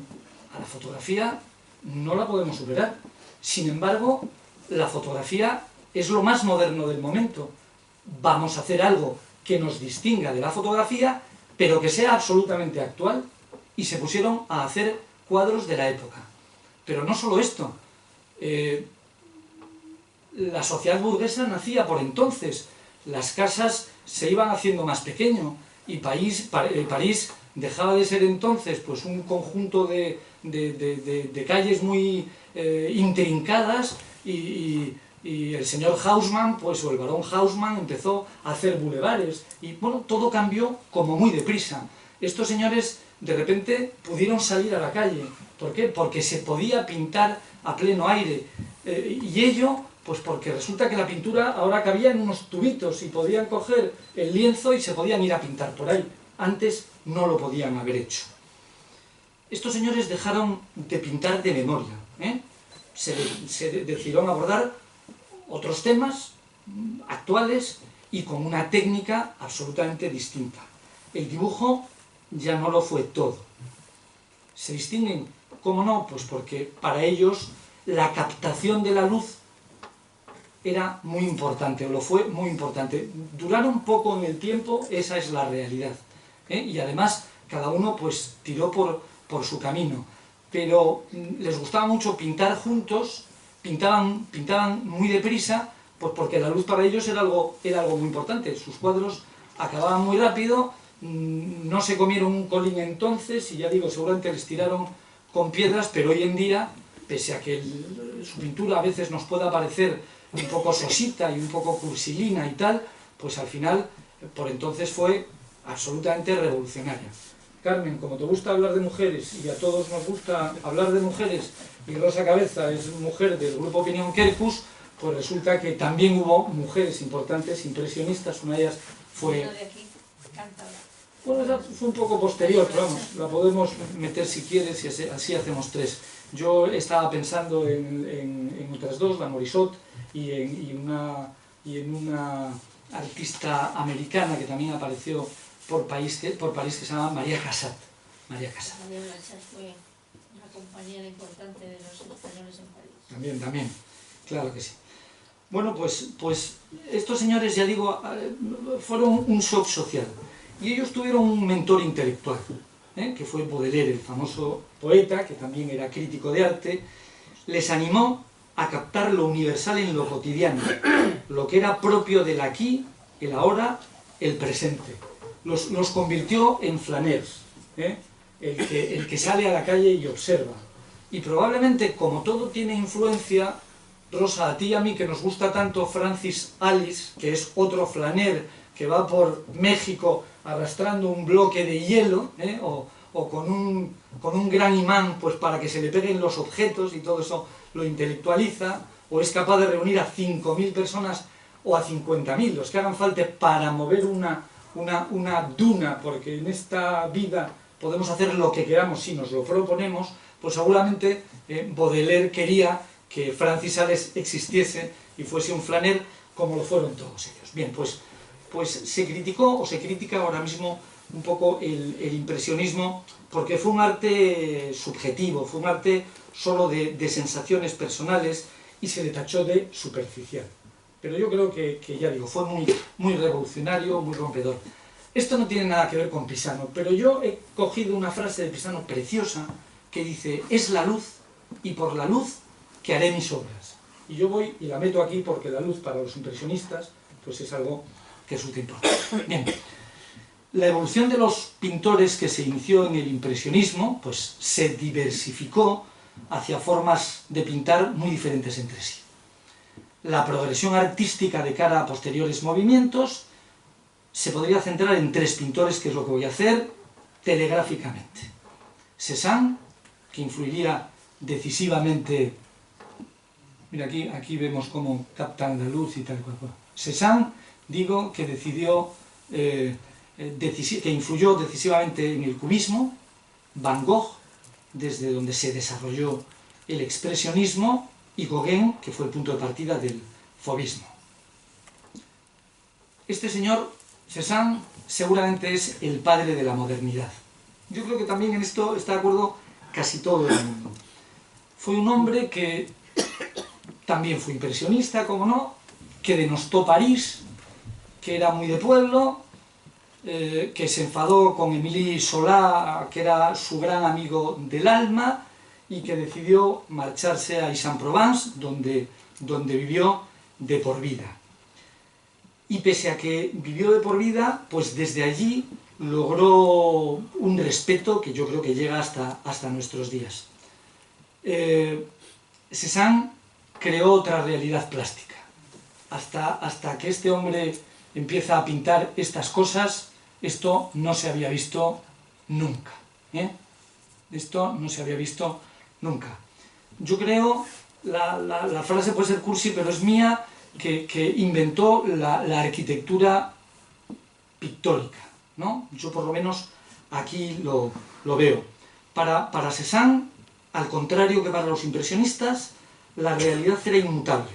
a la fotografía no la podemos superar. Sin embargo, la fotografía es lo más moderno del momento. Vamos a hacer algo que nos distinga de la fotografía, pero que sea absolutamente actual. Y se pusieron a hacer cuadros de la época. Pero no solo esto. la sociedad burguesa nacía por entonces, las casas se iban haciendo más pequeño y París dejaba de ser entonces pues un conjunto de calles muy intrincadas y el señor Haussmann, pues, o el barón Haussmann, empezó a hacer bulevares y bueno, todo cambió como muy deprisa. Estos señores de repente pudieron salir a la calle. ¿Por qué? Porque se podía pintar a pleno aire y ello pues porque resulta que la pintura ahora cabía en unos tubitos y podían coger el lienzo y se podían ir a pintar por ahí. Antes no lo podían haber hecho. Estos señores dejaron de pintar de memoria, se decidieron abordar otros temas actuales y con una técnica absolutamente distinta. El dibujo ya no lo fue todo. Se distinguen, ¿cómo no? Pues porque para ellos la captación de la luz era muy importante, o lo fue muy importante. Duraron poco en el tiempo, esa es la realidad. Y además cada uno pues tiró por su camino. Pero les gustaba mucho pintar juntos, pintaban muy deprisa, pues porque la luz para ellos era algo muy importante. Sus cuadros acababan muy rápido, no se comieron un colín entonces, y ya digo, seguramente les tiraron con piedras, pero hoy en día, pese a que su pintura a veces nos pueda parecer un poco sosita y un poco cursilina y tal, pues al final, por entonces fue absolutamente revolucionaria. Carmen, como te gusta hablar de mujeres, y a todos nos gusta hablar de mujeres, y Rosa Cabeza es mujer del grupo Opinión Quercus, pues resulta que también hubo mujeres importantes, impresionistas, una de ellas fue... Bueno, esa fue un poco posterior, pero vamos, la podemos meter si quieres, y así hacemos tres. Yo estaba pensando en otras dos, la Morisot, y en una artista americana que también apareció por París, que se llama María Casat. María Casat fue una compañera importante de los españoles en París. También, claro que sí. Bueno, pues estos señores, ya digo, fueron un shock social. Y ellos tuvieron un mentor intelectual, que fue Baudelaire, el famoso poeta, que también era crítico de arte. Les animó a captar lo universal en lo cotidiano, lo que era propio del aquí, el ahora, el presente. Los convirtió en flaneurs, el que sale a la calle y observa. Y probablemente, como todo tiene influencia, Rosa, a ti y a mí, que nos gusta tanto Francis Alice, que es otro flaneur que va por México arrastrando un bloque de hielo, o con un gran imán pues para que se le peguen los objetos, y todo eso lo intelectualiza, o es capaz de reunir a 5.000 personas o a 50.000, los que hagan falta para mover una duna, porque en esta vida podemos hacer lo que queramos si nos lo proponemos. Pues seguramente Baudelaire quería que Francis Sales existiese y fuese un flaneur como lo fueron todos ellos. Bien, pues se criticó o se critica ahora mismo un poco el impresionismo, porque fue un arte subjetivo, fue un arte solo de sensaciones personales, y se le tachó de superficial. Pero yo creo que ya digo, fue muy revolucionario, muy rompedor. Esto no tiene nada que ver con Pisano, pero yo he cogido una frase de Pisano preciosa que dice: es la luz, y por la luz que haré mis obras. Y yo voy y la meto aquí porque la luz para los impresionistas pues es algo que resulta importante. Bien. La evolución de los pintores que se inició en el impresionismo pues se diversificó hacia formas de pintar muy diferentes entre sí. La progresión artística de cara a posteriores movimientos se podría centrar en tres pintores, que es lo que voy a hacer telegráficamente. Cézanne, que influiría decisivamente, mira aquí vemos cómo captan la luz y tal cual. Cézanne, digo, que que influyó decisivamente en el cubismo. Van Gogh, desde donde se desarrolló el expresionismo, y Gauguin, que fue el punto de partida del fauvismo. Este señor, Cézanne, seguramente es el padre de la modernidad. Yo creo que también en esto está de acuerdo casi todo el mundo. Fue un hombre que también fue impresionista, como no, que denostó París, que era muy de pueblo, que se enfadó con Émile Zola, que era su gran amigo del alma, y que decidió marcharse a Aix-en-Provence, donde vivió de por vida. Y pese a que vivió de por vida, pues desde allí logró un respeto que yo creo que llega hasta nuestros días. Cézanne creó otra realidad plástica. Hasta que este hombre empieza a pintar estas cosas, esto no se había visto nunca. Esto no se había visto nunca. Yo creo, la frase puede ser cursi, pero es mía, que inventó la arquitectura pictórica, ¿no? Yo por lo menos aquí lo veo. Para Cézanne, al contrario que para los impresionistas, la realidad era inmutable.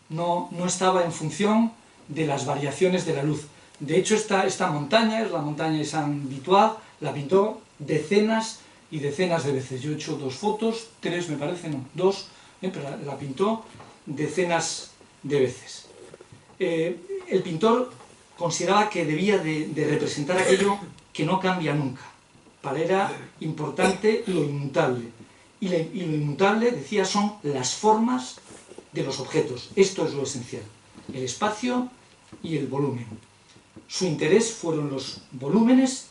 No estaba en función de las variaciones de la luz. De hecho, esta montaña, es la montaña de Saint-Victoire, la pintó decenas y decenas de veces. Yo he hecho 2 fotos, 3 me parece, no, 2, pero la pintó decenas de veces. El pintor consideraba que debía de representar aquello que no cambia nunca. Para él era importante lo inmutable. Y lo inmutable, decía, son las formas de los objetos. Esto es lo esencial. El espacio y el volumen. Su interés fueron los volúmenes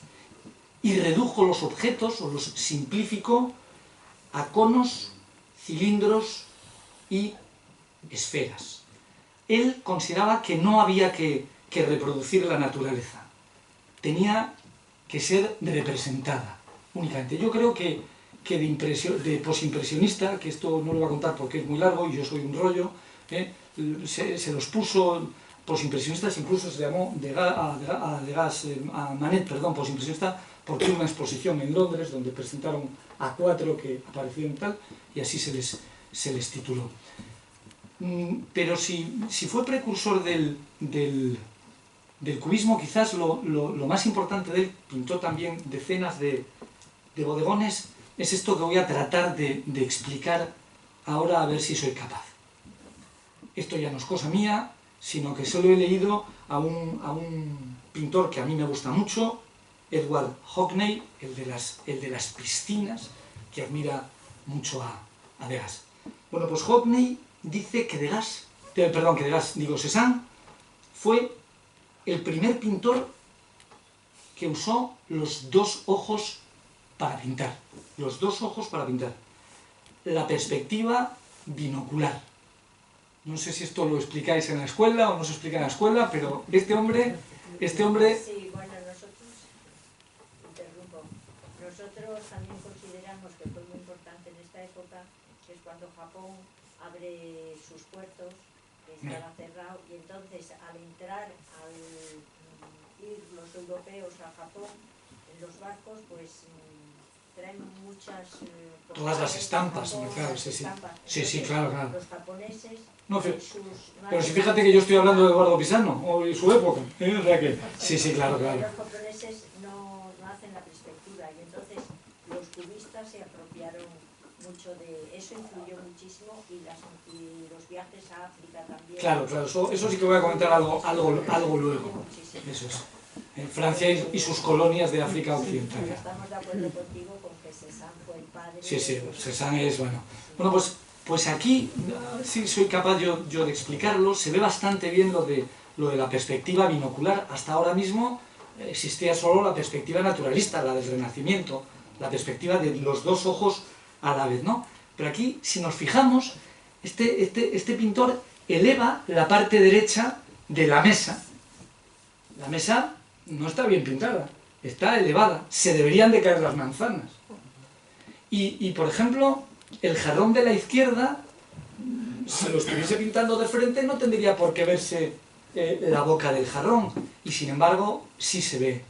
y redujo los objetos, o los simplificó, a conos, cilindros y esferas. Él consideraba que no había que reproducir la naturaleza. Tenía que ser representada únicamente. Yo creo que de posimpresionista, que esto no lo voy a contar porque es muy largo y yo soy un rollo, se los puso posimpresionistas, incluso se llamó a Manet, posimpresionista, porque hubo una exposición en Londres donde presentaron a 4 que aparecieron tal, y así se les tituló. Pero si fue precursor del cubismo, quizás lo más importante de él, pintó también decenas de bodegones, es esto que voy a tratar de explicar ahora, a ver si soy capaz. Esto ya no es cosa mía, sino que solo he leído a un pintor que a mí me gusta mucho, Edward Hockney, el de las piscinas, que admira mucho a Degas. Bueno, pues Hockney dice que Cézanne fue el primer pintor que usó los 2 ojos para pintar. Los 2 ojos para pintar. La perspectiva binocular. No sé si esto lo explicáis en la escuela o no se explica en la escuela, pero este hombre... Sí, bueno, nosotros también consideramos que fue muy importante en esta época, que es cuando Japón abre sus puertos, que estaba cerrado, y entonces al ir los europeos a Japón en los barcos, pues traen muchas... todas las estampas, claro, sí, claro. Los japoneses... pero si fíjate que yo estoy hablando de Eduardo Pisano, o de su época, o sea que... Sí, claro. Los japoneses no hacen la perspectiva, y entonces los cubistas se apropiaron mucho de... Eso influyó muchísimo, y los viajes a África también... Claro, eso sí que voy a comentar algo luego. Eso es. Francia y sus colonias de África Occidental. Estamos de acuerdo contigo con que Cézanne fue el padre... Sí, Cézanne es bueno. Bueno, pues aquí sí soy capaz yo de explicarlo. Se ve bastante bien lo de la perspectiva binocular. Hasta ahora mismo existía solo la perspectiva naturalista, la del Renacimiento, la perspectiva de los 2 ojos a la vez, ¿no? Pero aquí, si nos fijamos, este pintor eleva la parte derecha de la mesa. La mesa no está bien pintada, está elevada, se deberían de caer las manzanas. Y por ejemplo, el jarrón de la izquierda, si lo estuviese pintando de frente, no tendría por qué verse la boca del jarrón, y sin embargo, sí se ve.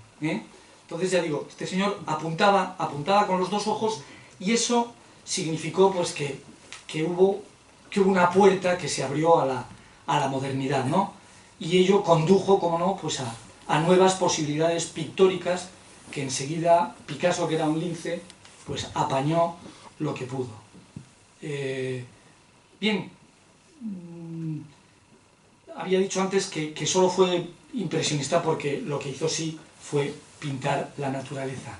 Entonces ya digo, este señor apuntaba con los 2 ojos, y eso significó pues que hubo una puerta que se abrió a la modernidad, ¿no? Y ello condujo, como no, pues a nuevas posibilidades pictóricas que enseguida Picasso, que era un lince, pues apañó lo que pudo. Bien, había dicho antes que solo fue impresionista porque lo que hizo sí fue pintar la naturaleza.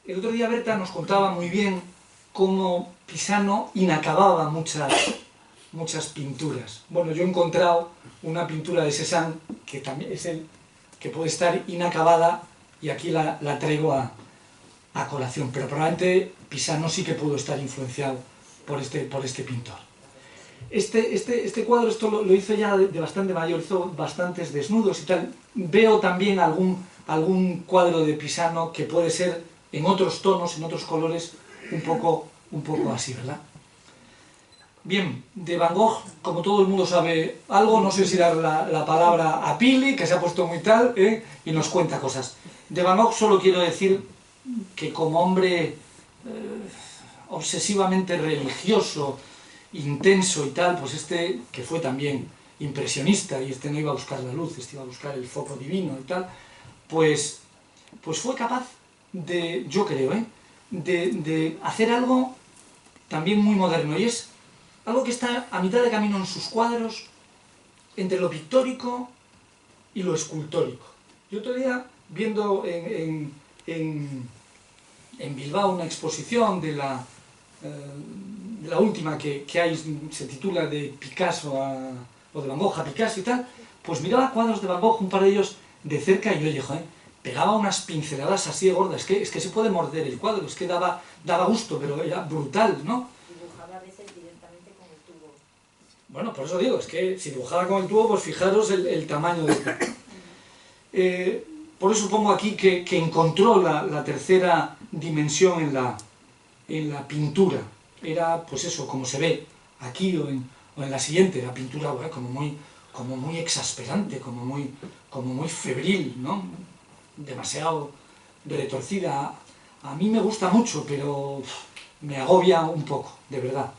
El otro día Berta nos contaba muy bien cómo Pisano inacababa muchas pinturas. Bueno, yo he encontrado una pintura de Cézanne que también es que puede estar inacabada y aquí la traigo a colación, pero probablemente Pisano sí que pudo estar influenciado por este pintor. Este cuadro, esto lo hizo ya de bastante mayor, hizo bastantes desnudos y tal. Veo también algún cuadro de Pisano que puede ser en otros tonos, en otros colores, un poco así, ¿verdad? Bien, de Van Gogh, como todo el mundo sabe algo, no sé si dar la palabra a Pili, que se ha puesto muy tal, y nos cuenta cosas. De Van Gogh solo quiero decir que como hombre obsesivamente religioso, intenso y tal, pues que fue también impresionista, y no iba a buscar la luz, iba a buscar el foco divino y tal, pues fue capaz de, yo creo, de hacer algo también muy moderno, y es algo que está a mitad de camino en sus cuadros, entre lo pictórico y lo escultórico. Yo otro día, viendo en Bilbao una exposición de la última que hay, se titula de Picasso o de Van Gogh a Picasso y tal, pues miraba cuadros de Van Gogh, un par de ellos de cerca, y yo dije, pegaba unas pinceladas así de gordas, es que se puede morder el cuadro, es que daba gusto, pero era brutal, ¿no? Dibujaba a veces directamente con el tubo. Bueno, por eso digo, es que si dibujaba con el tubo, pues fijaros el tamaño del tubo. Por eso pongo aquí que encontró la tercera dimensión en la pintura. Era, pues eso, como se ve aquí o en la siguiente, la pintura como muy exasperante, como muy febril, ¿no? Demasiado retorcida. A mí me gusta mucho, pero me agobia un poco, de verdad.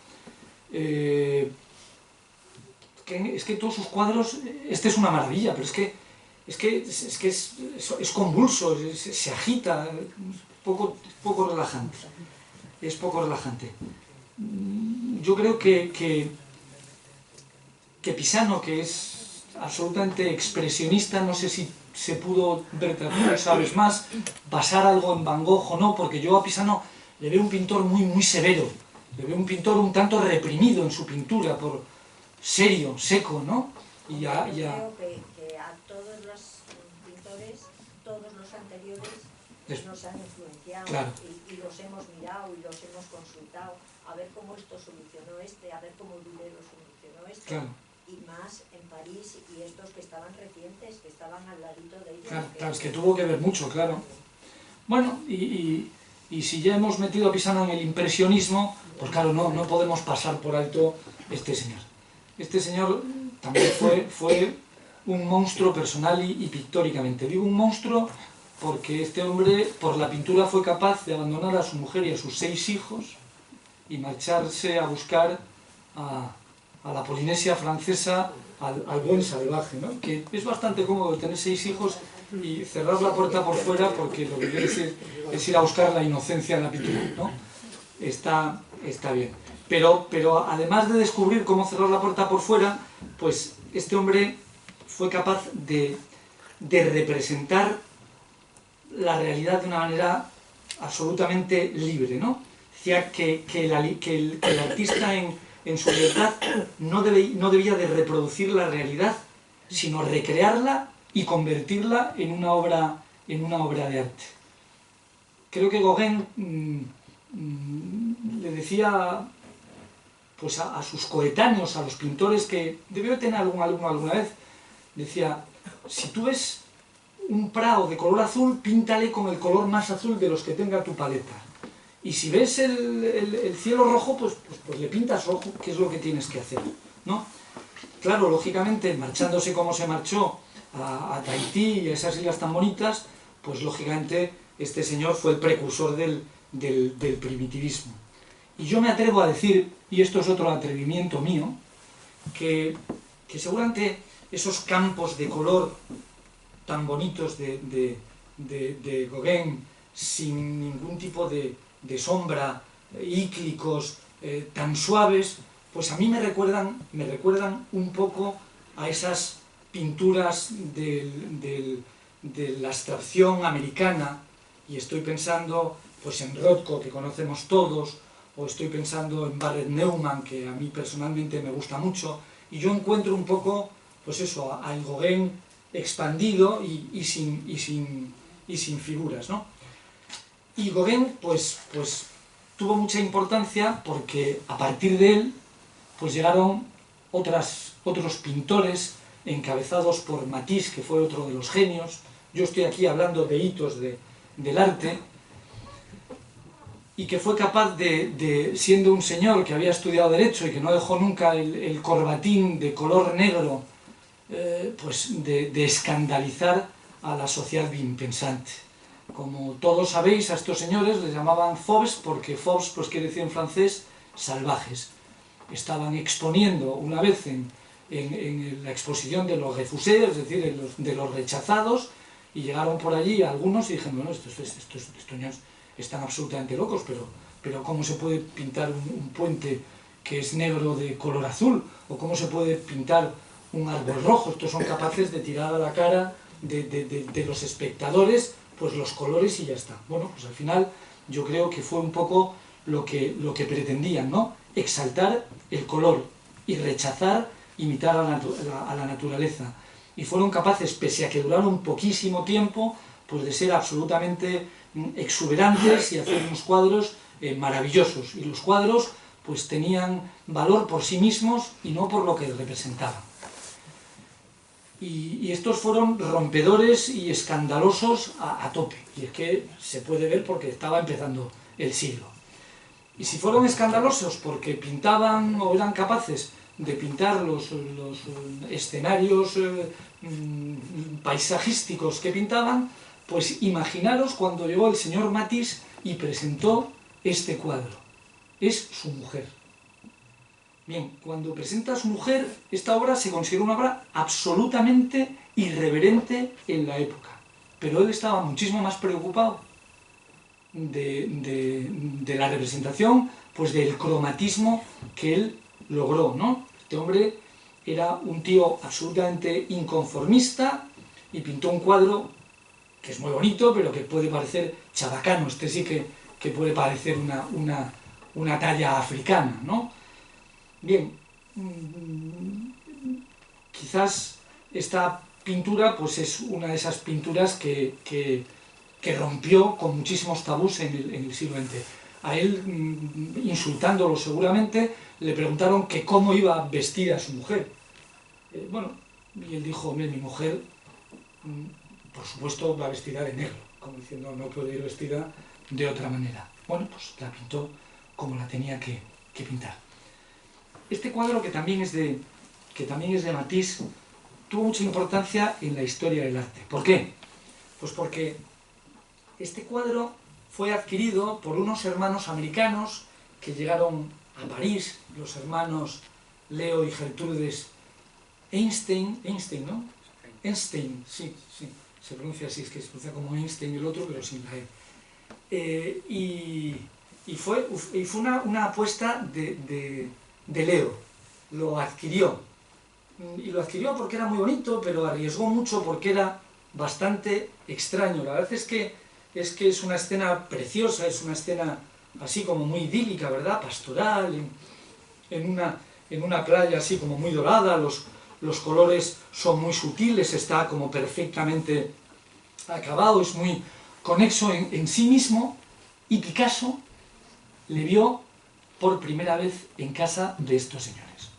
Es que todos sus cuadros, este es una maravilla, pero es que es convulso, se agita, poco relajante. Es poco relajante. Yo creo que Pisano, que es absolutamente expresionista, no sé si se pudo ver, tú sabes más, basar algo en Van Gogh o no, porque yo a Pisano le veo un pintor muy severo, le veo un pintor un tanto reprimido en su pintura, por serio, seco, ¿no? Yo creo que a todos los pintores, todos los anteriores, nos han influenciado, claro. y los hemos mirado y los hemos consultado, a ver cómo esto solucionó a ver cómo Dulero solucionó esto, claro. Y más en París, y estos que estaban recientes, que estaban al ladito de ellos. Claro, es que tuvo que ver mucho, claro. Bueno, y si ya hemos metido a Pisano en el impresionismo, pues claro, no podemos pasar por alto este señor. Este señor también fue un monstruo personal y pictóricamente. Digo un monstruo porque este hombre, por la pintura, fue capaz de abandonar a su mujer y a sus 6 hijos y marcharse a buscar a la Polinesia francesa, al buen salvaje, ¿no? Que es bastante cómodo tener 6 hijos y cerrar la puerta por fuera, porque lo que quiere decir es ir a buscar la inocencia en la pintura, ¿no? Está bien. Pero además de descubrir cómo cerrar la puerta por fuera, pues este hombre fue capaz de representar la realidad de una manera absolutamente libre, ¿no? Decía que el artista en su libertad no debía de reproducir la realidad, sino recrearla y convertirla en una obra de arte. Creo que Gauguin le decía, pues a sus coetáneos, a los pintores que debió tener algún alumno alguna vez, decía, si tú ves un prado de color azul, píntale con el color más azul de los que tenga tu paleta. Y si ves el cielo rojo, pues le pintas rojo, que es lo que tienes que hacer, ¿no? Claro, lógicamente, marchándose como se marchó a Tahití y a esas islas tan bonitas, pues lógicamente este señor fue el precursor del primitivismo. Y yo me atrevo a decir, y esto es otro atrevimiento mío, que seguramente esos campos de color tan bonitos de Gauguin, sin ningún tipo de sombra, íclicos, tan suaves, pues a mí me recuerdan un poco a esas pinturas de la abstracción americana, y estoy pensando pues en Rothko, que conocemos todos, o estoy pensando en Barrett Neumann, que a mí personalmente me gusta mucho, y yo encuentro un poco, pues eso, al Gauguin expandido y sin figuras, ¿no? Y Gauguin, pues tuvo mucha importancia porque a partir de él, pues llegaron otros pintores encabezados por Matisse, que fue otro de los genios. Yo estoy aquí hablando de hitos del arte, y que fue capaz siendo un señor que había estudiado Derecho y que no dejó nunca el corbatín de color negro, pues de escandalizar a la sociedad bien pensante. Como todos sabéis, a estos señores les llamaban fauves, porque fauves pues quiere decir en francés salvajes. Estaban exponiendo una vez en la exposición de los refusés, es decir, de los rechazados, y llegaron por allí algunos y dijeron, bueno, estos señores están absolutamente locos, pero ¿cómo se puede pintar un puente que es negro de color azul? ¿O cómo se puede pintar un árbol rojo? Estos son capaces de tirar a la cara de los espectadores pues los colores y ya está. Bueno, pues al final yo creo que fue un poco lo que pretendían, ¿no? Exaltar el color y rechazar, imitar a la naturaleza. Y fueron capaces, pese a que duraron poquísimo tiempo, pues de ser absolutamente exuberantes y hacer unos cuadros maravillosos. Y los cuadros pues tenían valor por sí mismos y no por lo que representaban. Y estos fueron rompedores y escandalosos a tope. Y es que se puede ver porque estaba empezando el siglo. Y si fueron escandalosos porque pintaban o eran capaces de pintar los escenarios paisajísticos que pintaban, pues imaginaros cuando llegó el señor Matisse y presentó este cuadro. Es su mujer. Bien, cuando presenta a su mujer, esta obra se considera una obra absolutamente irreverente en la época. Pero él estaba muchísimo más preocupado de la representación, pues del cromatismo que él logró, ¿no? Este hombre era un tío absolutamente inconformista y pintó un cuadro que es muy bonito, pero que puede parecer chabacano. Este sí que puede parecer una talla africana, ¿no? Bien, quizás esta pintura pues es una de esas pinturas que rompió con muchísimos tabús en el siglo XX. A él, insultándolo seguramente, le preguntaron que cómo iba vestida su mujer. Bueno, y él dijo, mi mujer, por supuesto, va vestida de negro, como diciendo, no puede ir vestida de otra manera. Bueno, pues la pintó como la tenía que pintar. Este cuadro, que también es de Matisse, tuvo mucha importancia en la historia del arte. ¿Por qué? Pues porque este cuadro fue adquirido por unos hermanos americanos que llegaron a París, los hermanos Leo y Gertrudes Einstein, ¿no? Einstein, sí, se pronuncia así, es que se pronuncia como Einstein el otro, pero sin la E. Y fue una apuesta de Leo, lo adquirió. Y lo adquirió porque era muy bonito, pero arriesgó mucho porque era bastante extraño. La verdad es que es una escena preciosa, es una escena así como muy idílica, ¿verdad? Pastoral, en una playa así como muy dorada, los colores son muy sutiles, está como perfectamente acabado, es muy conexo en sí mismo, y Picasso le vio por primera vez en casa de estos señores,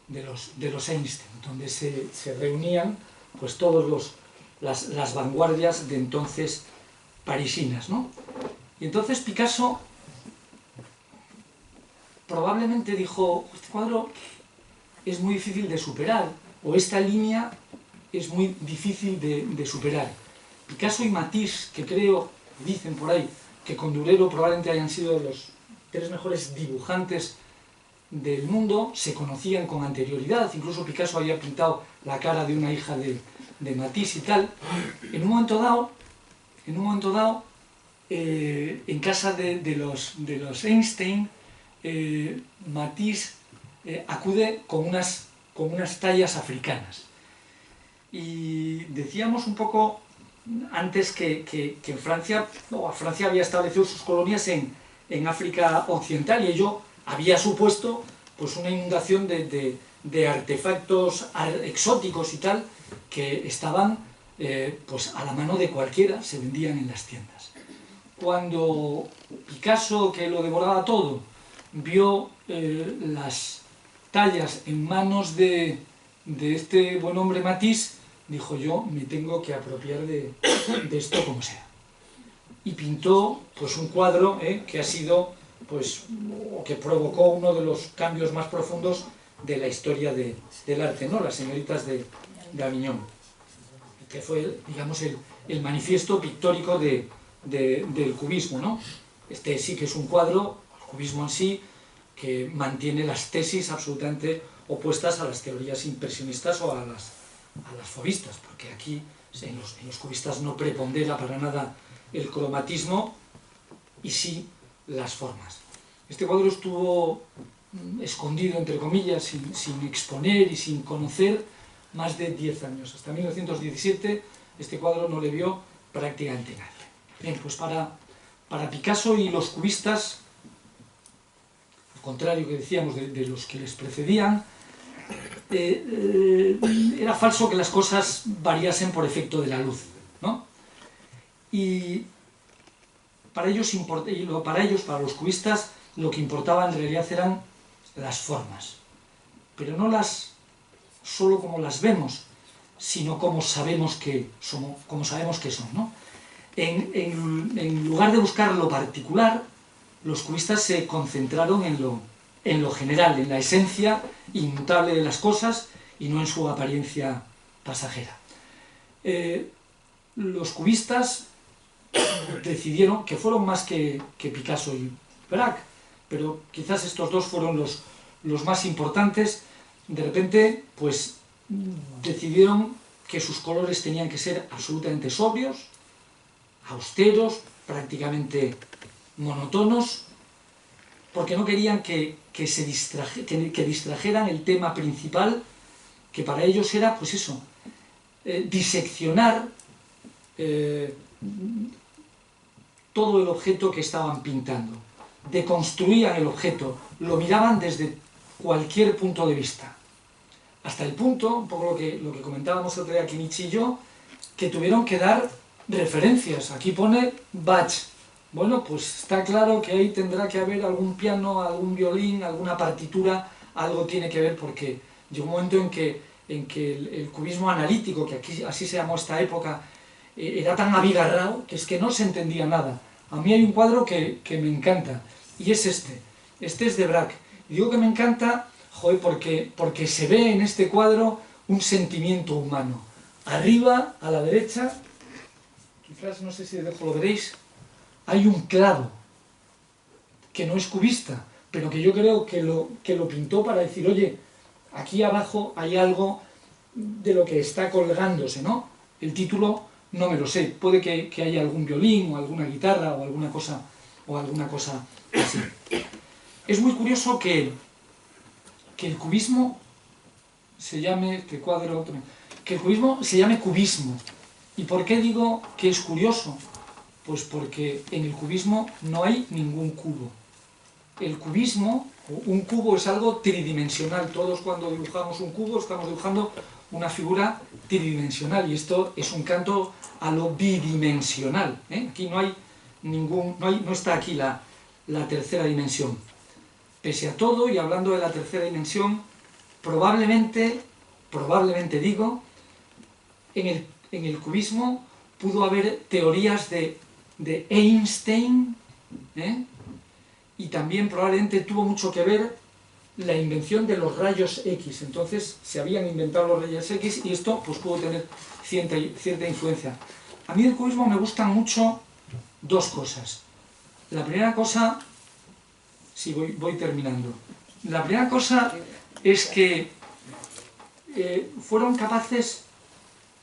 de los Einstein, donde se reunían pues todas las vanguardias de entonces parisinas, ¿no? Y entonces Picasso probablemente dijo, este cuadro es muy difícil de superar, o esta línea es muy difícil de superar. Picasso y Matisse, que creo, dicen por ahí, que con Durero probablemente hayan sido los 3 mejores dibujantes del mundo, se conocían con anterioridad. Incluso Picasso había pintado la cara de una hija de Matisse y tal. En un momento dado, en casa de los Einstein, Matisse acude con unas tallas africanas. Y decíamos un poco antes que Francia había establecido sus colonias en en África Occidental, y ello había supuesto pues una inundación de artefactos exóticos y tal, que estaban pues a la mano de cualquiera, se vendían en las tiendas. Cuando Picasso, que lo devoraba todo, vio las tallas en manos de este buen hombre Matisse, dijo: yo me tengo que apropiar de esto como sea. Y pintó pues un cuadro que ha sido, pues, o que provocó uno de los cambios más profundos de la historia del arte, ¿no? Las señoritas de Avignon, que fue, digamos, el manifiesto pictórico del cubismo, ¿no? Este sí que es un cuadro, el cubismo en sí, que mantiene las tesis absolutamente opuestas a las teorías impresionistas o a las fauvistas, porque aquí en los cubistas no prepondera para nada el cromatismo y sí las formas. Este cuadro estuvo escondido, entre comillas, sin exponer y sin conocer más de 10 años. Hasta 1917 este cuadro no le vio prácticamente nadie. Bien, pues para Picasso y los cubistas, al contrario que decíamos de los que les precedían, era falso que las cosas variasen por efecto de la luz, ¿no? Y para ellos, para los cubistas, lo que importaba en realidad eran las formas, pero no las solo como las vemos, sino como sabemos que son, ¿no? En lugar de buscar lo particular, los cubistas se concentraron en lo general, en la esencia inmutable de las cosas y no en su apariencia pasajera. Los cubistas decidieron, que fueron más que Picasso y Braque, pero quizás estos dos fueron los más importantes, de repente pues decidieron que sus colores tenían que ser absolutamente sobrios, austeros, prácticamente monótonos, porque no querían que distrajeran el tema principal, que para ellos era, pues eso, diseccionar todo el objeto que estaban pintando. Deconstruían el objeto, lo miraban desde cualquier punto de vista. Hasta el punto, un poco lo que comentábamos el otro día Kinichi y yo, que tuvieron que dar referencias. Aquí pone Bach. Bueno, pues está claro que ahí tendrá que haber algún piano, algún violín, alguna partitura, algo tiene que ver, porque llegó un momento en que el cubismo analítico, que aquí así se llamó esta época, era tan abigarrado que es que no se entendía nada. A mí hay un cuadro que me encanta, y es este. Este es de Braque. Y digo que me encanta, joder, porque se ve en este cuadro un sentimiento humano. Arriba, a la derecha, quizás, no sé si de dejo lo veréis, hay un clavo, que no es cubista, pero que yo creo que lo pintó para decir, oye, aquí abajo hay algo de lo que está colgándose, ¿no? El título no me lo sé, puede que haya algún violín o alguna guitarra o alguna cosa así. Es muy curioso que el cubismo se llame, este cuadro, que el cubismo se llame cubismo. ¿Y por qué digo que es curioso? Pues porque en el cubismo no hay ningún cubo. El cubismo, un cubo es algo tridimensional. Todos cuando dibujamos un cubo estamos dibujando una figura tridimensional, y esto es un canto a lo bidimensional. Aquí no está aquí la tercera dimensión. Pese a todo, y hablando de la tercera dimensión, probablemente digo, en el cubismo pudo haber teorías de Einstein, y también probablemente tuvo mucho que ver la invención de los rayos X. Entonces se habían inventado los rayos X y esto pues pudo tener cierta influencia. A mí del cubismo me gustan mucho dos cosas. La primera cosa, sí, voy terminando. La primera cosa es que fueron capaces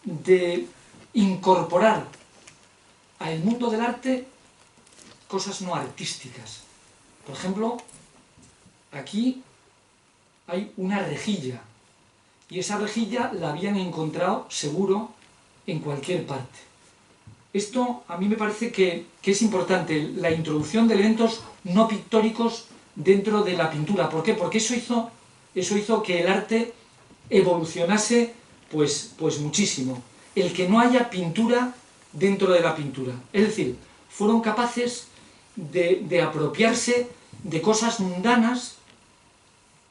de incorporar al mundo del arte cosas no artísticas. Por ejemplo, aquí hay una rejilla, y esa rejilla la habían encontrado seguro en cualquier parte. Esto a mí me parece que es importante, la introducción de elementos no pictóricos dentro de la pintura. ¿Por qué? Porque eso hizo que el arte evolucionase pues muchísimo. El que no haya pintura dentro de la pintura. Es decir, fueron capaces de apropiarse de cosas mundanas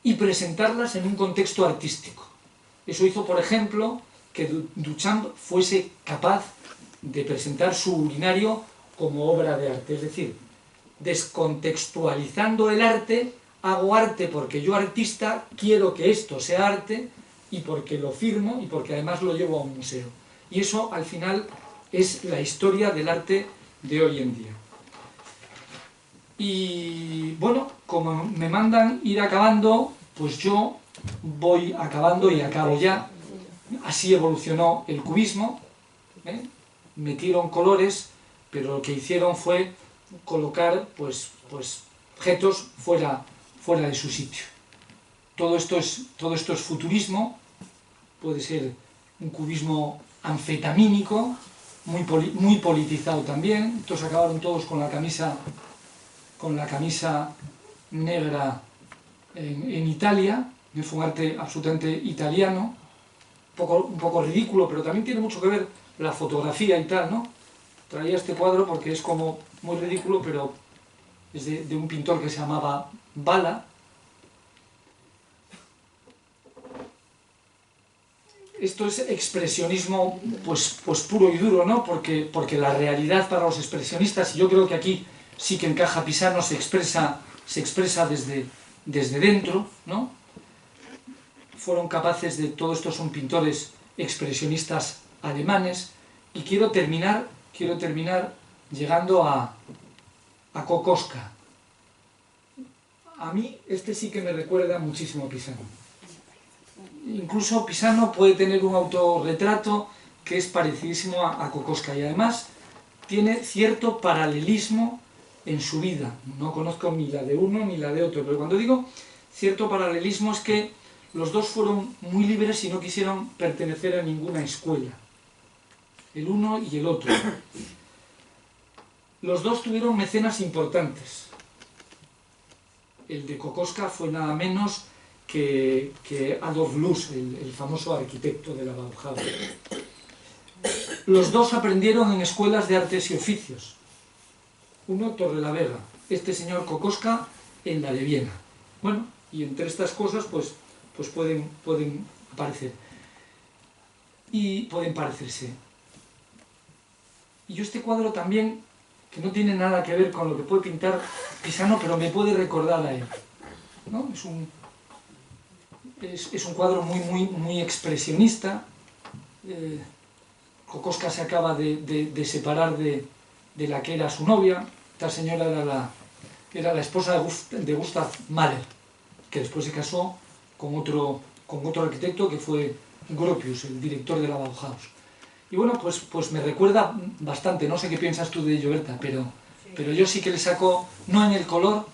y presentarlas en un contexto artístico. Eso hizo, por ejemplo, que Duchamp fuese capaz de presentar su urinario como obra de arte. Es decir, descontextualizando el arte, hago arte porque yo, artista, quiero que esto sea arte y porque lo firmo y porque además lo llevo a un museo. Y eso, al final, es la historia del arte de hoy en día. Y bueno, como me mandan ir acabando, pues yo voy acabando y acabo ya. Así evolucionó el cubismo, metieron colores, pero lo que hicieron fue colocar pues objetos fuera de su sitio. Todo esto es futurismo, puede ser un cubismo anfetamínico, muy politizado también. Entonces acabaron todos con la camisa negra en Italia. Fue un arte absolutamente italiano, un poco ridículo, pero también tiene mucho que ver la fotografía y tal, ¿no? Traía este cuadro porque es como muy ridículo, pero es de un pintor que se llamaba Bala. Esto es expresionismo pues puro y duro, ¿no? Porque la realidad para los expresionistas, y yo creo que aquí sí que encaja Pisano, se expresa desde dentro, ¿no? Fueron capaces de... Todos estos son pintores expresionistas alemanes, y quiero terminar llegando a Kokoschka. A mí este sí que me recuerda muchísimo a Pisano. Incluso Pisano puede tener un autorretrato que es parecidísimo a Kokoschka, y además tiene cierto paralelismo en su vida. No conozco ni la de uno ni la de otro, pero cuando digo cierto paralelismo es que los dos fueron muy libres y no quisieron pertenecer a ninguna escuela, el uno y el otro. Los dos tuvieron mecenas importantes. El de Kokoschka fue nada menos que Adolf Loos, el famoso arquitecto de la Bauhaus. Los dos aprendieron en escuelas de artes y oficios. Uno, Torrelavega, este señor Kokoschka en la de Viena. Bueno, y entre estas cosas pues pueden aparecer y pueden parecerse. Y yo este cuadro también, que no tiene nada que ver con lo que puede pintar Pisano, pero me puede recordar a él, ¿no? Es un cuadro muy expresionista. Kokoschka se acaba de separar de la que era su novia. Esta señora era la esposa de Gustav Mahler, que después se casó con otro arquitecto que fue Gropius, el director de la Bauhaus. Y bueno, pues me recuerda bastante. No sé qué piensas tú de ello, Berta, pero yo sí que le saco, no en el color,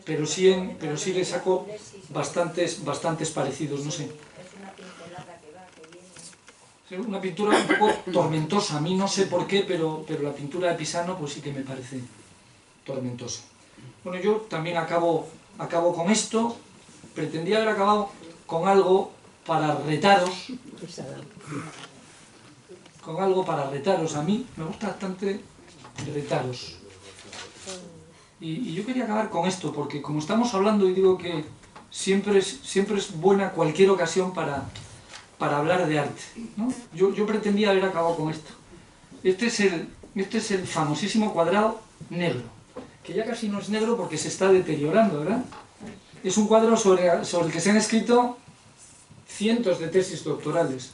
pero sí le saco bastantes parecidos, no sé. Una pintura un poco tormentosa. A mí no sé por qué, pero la pintura de Pisano pues sí que me parece tormentosa. Bueno, yo también acabo con esto. Pretendía haber acabado con algo para retaros. Con algo para retaros. A mí me gusta bastante retaros. Y yo quería acabar con esto, porque como estamos hablando, y digo que siempre es buena cualquier ocasión para hablar de arte, ¿no? Yo pretendía haber acabado con esto. Este es el famosísimo cuadrado negro, que ya casi no es negro porque se está deteriorando, ¿verdad? Es un cuadro sobre el que se han escrito cientos de tesis doctorales.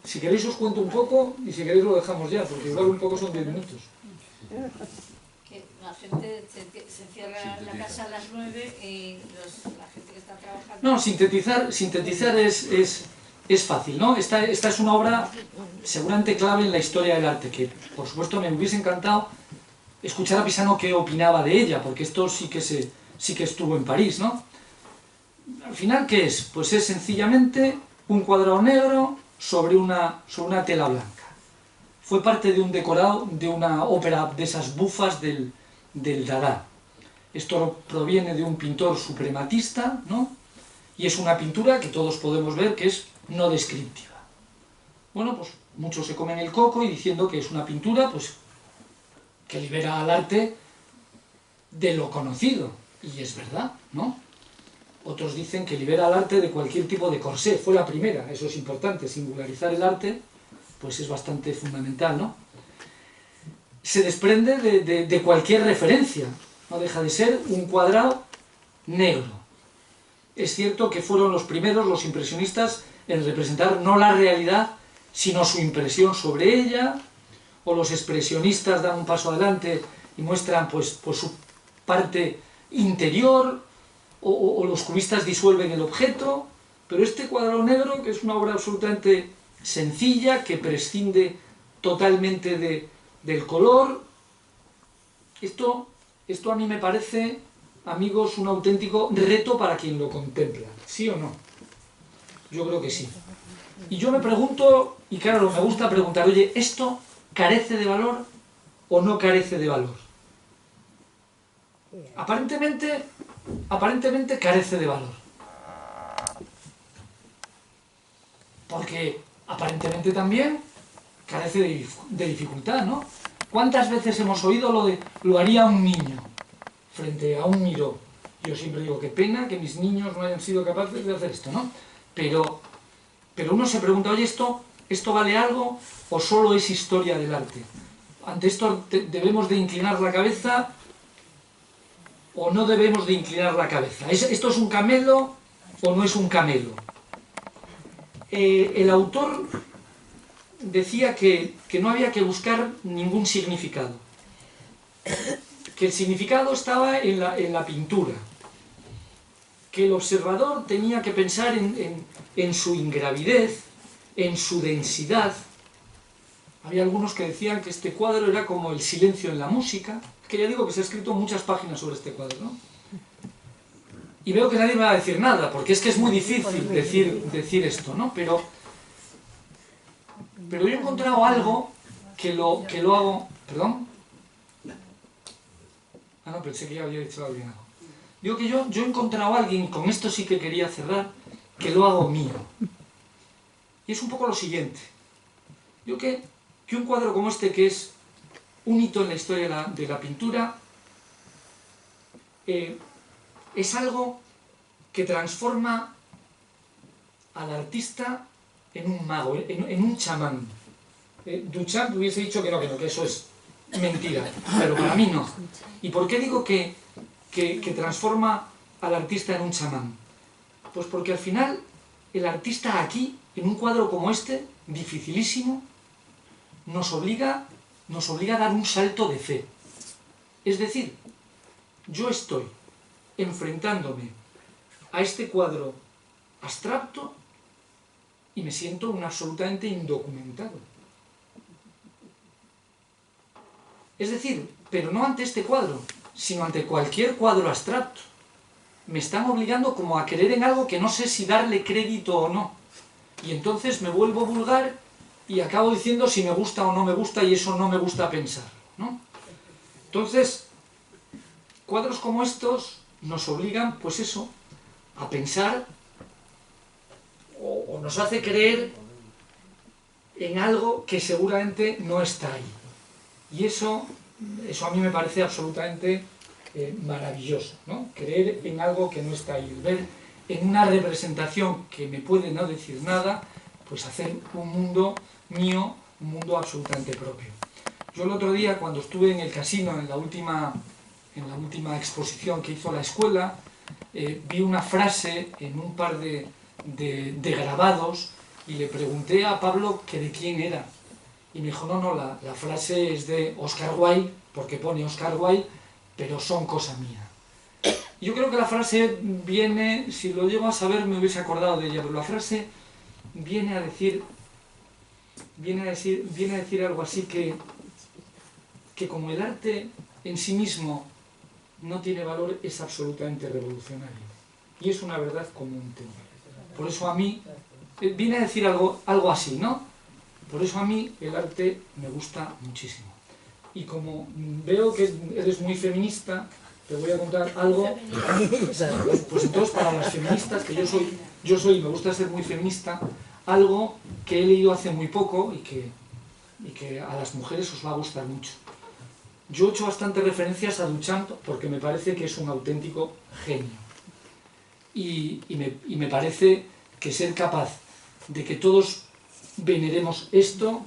Si queréis os cuento un poco, y si queréis lo dejamos ya, porque igual un poco son 10 minutos. Que la gente se encierra en la casa a las 9 y la gente que está trabajando... No, sintetizar es fácil, ¿no? Esta es una obra seguramente clave en la historia del arte, que por supuesto me hubiese encantado escuchar a Pisano qué opinaba de ella, porque esto sí que estuvo en París, ¿no? Al final, ¿qué es? Pues es sencillamente un cuadrado negro sobre una tela blanca. fue parte de un decorado de una ópera de esas bufas del Dada. Esto proviene de un pintor suprematista, ¿no? Y es una pintura que todos podemos ver que es no descriptiva. Bueno, pues muchos se comen el coco y diciendo que es una pintura pues, que libera al arte de lo conocido. Y es verdad, ¿no? Otros dicen que libera al arte de cualquier tipo de corsé. Fue la primera, eso es importante, singularizar el arte, pues es bastante fundamental, ¿no? Se desprende de cualquier referencia, no deja de ser un cuadrado negro. Es cierto que fueron los primeros, los impresionistas, en representar no la realidad, sino su impresión sobre ella, o los expresionistas dan un paso adelante y muestran pues su parte interior, o los cubistas disuelven el objeto, pero este cuadrado negro, que es una obra absolutamente sencilla, que prescinde totalmente del color, esto a mí me parece, amigos, un auténtico reto para quien lo contempla, ¿sí o no? Yo creo que sí. Y yo me pregunto, y claro, me gusta preguntar, oye, ¿esto carece de valor o no carece de valor? Aparentemente carece de valor. Porque aparentemente también carece de dificultad, ¿no? ¿Cuántas veces hemos oído lo haría un niño frente a un miró? Yo siempre digo, qué pena que mis niños no hayan sido capaces de hacer esto, ¿no? Pero uno se pregunta, oye, ¿esto vale algo o solo es historia del arte? Ante esto debemos de inclinar la cabeza o no debemos de inclinar la cabeza. ¿Esto es un camelo o no es un camelo? El autor decía que no había que buscar ningún significado, que el significado estaba en la pintura, que el observador tenía que pensar en su ingravidez, en su densidad. Había algunos que decían que este cuadro era como el silencio en la música, que ya digo que se ha escrito muchas páginas sobre este cuadro, ¿no? Y veo que nadie me va a decir nada, porque es que es muy difícil decir esto, ¿no? Pero yo he encontrado algo que lo hago... ¿Perdón? Ah, no, pensé que ya había dicho algo. Digo que yo he encontrado a alguien, y con esto sí que quería cerrar, que lo hago mío. Y es un poco lo siguiente. Digo que un cuadro como este, que es un hito en la historia de la pintura, es algo que transforma al artista en un mago, en un chamán. Duchamp hubiese dicho que no, que eso es mentira, pero para mí no. ¿Y por qué digo que transforma al artista en un chamán? Pues porque al final el artista aquí, en un cuadro como este, dificilísimo, nos obliga a dar un salto de fe. Es decir, yo estoy enfrentándome a este cuadro abstracto y me siento un absolutamente indocumentado. Es decir, pero no ante este cuadro, sino ante cualquier cuadro abstracto. Me están obligando como a creer en algo que no sé si darle crédito o no. Y entonces me vuelvo vulgar y acabo diciendo si me gusta o no me gusta, y eso no me gusta pensar, ¿no? Entonces, cuadros como estos nos obligan, pues eso, a pensar o nos hace creer en algo que seguramente no está ahí. Y eso a mí me parece absolutamente maravilloso, ¿no? Creer en algo que no está ahí, ver en una representación que me puede no decir nada, pues hacer un mundo mío, un mundo absolutamente propio. Yo el otro día, cuando estuve en el casino, en la última exposición que hizo la escuela, vi una frase en un par de grabados y le pregunté a Pablo que de quién era. Y me dijo, no, la frase es de Oscar Wilde, porque pone Oscar Wilde, pero son cosa mía. Yo creo que la frase viene, si lo llego a saber me hubiese acordado de ella, pero la frase viene a decir algo así que como el arte en sí mismo no tiene valor, es absolutamente revolucionario. Y es una verdad común. Por eso a mí viene a decir algo así, ¿no? Por eso a mí el arte me gusta muchísimo. Y como veo que eres muy feminista, te voy a contar algo, pues entonces para las feministas, que yo soy, me gusta ser muy feminista, algo que he leído hace muy poco y que a las mujeres os va a gustar mucho. Yo he hecho bastantes referencias a Duchamp porque me parece que es un auténtico genio. Y me parece que ser capaz de que todos veneremos esto,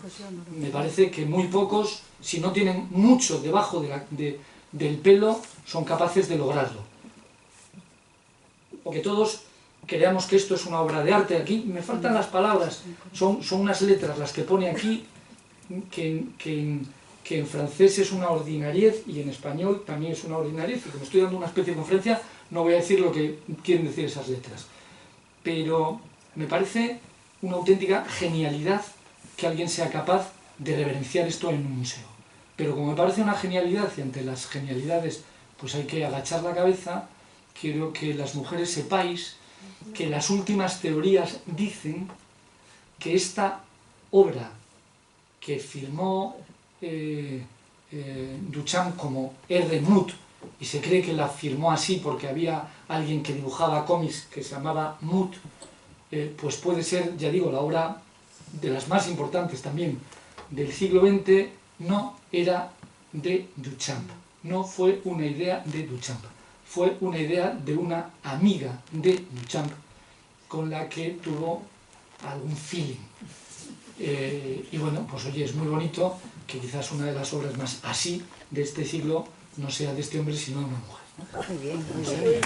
me parece que muy pocos, si no tienen mucho debajo del pelo, son capaces de lograrlo. O que todos creamos que esto es una obra de arte. Aquí me faltan las palabras, son unas letras las que pone aquí, que en francés es una ordinariez y en español también es una ordinariez, y como estoy dando una especie de conferencia no voy a decir lo que quieren decir esas letras, pero me parece una auténtica genialidad que alguien sea capaz de reverenciar esto en un museo. Pero como me parece una genialidad y ante las genialidades pues hay que agachar la cabeza, quiero que las mujeres sepáis que las últimas teorías dicen que esta obra que firmó Duchamp como Mut, y se cree que la firmó así porque había alguien que dibujaba cómics que se llamaba Mut, pues puede ser, ya digo, la obra de las más importantes también del siglo XX, no era de Duchamp, no fue una idea de Duchamp, fue una idea de una amiga de Duchamp con la que tuvo algún feeling. Y bueno, pues oye, es muy bonito que quizás una de las obras más así de este siglo no sea de este hombre, sino de una mujer, ¿no? Muy bien, muy bien.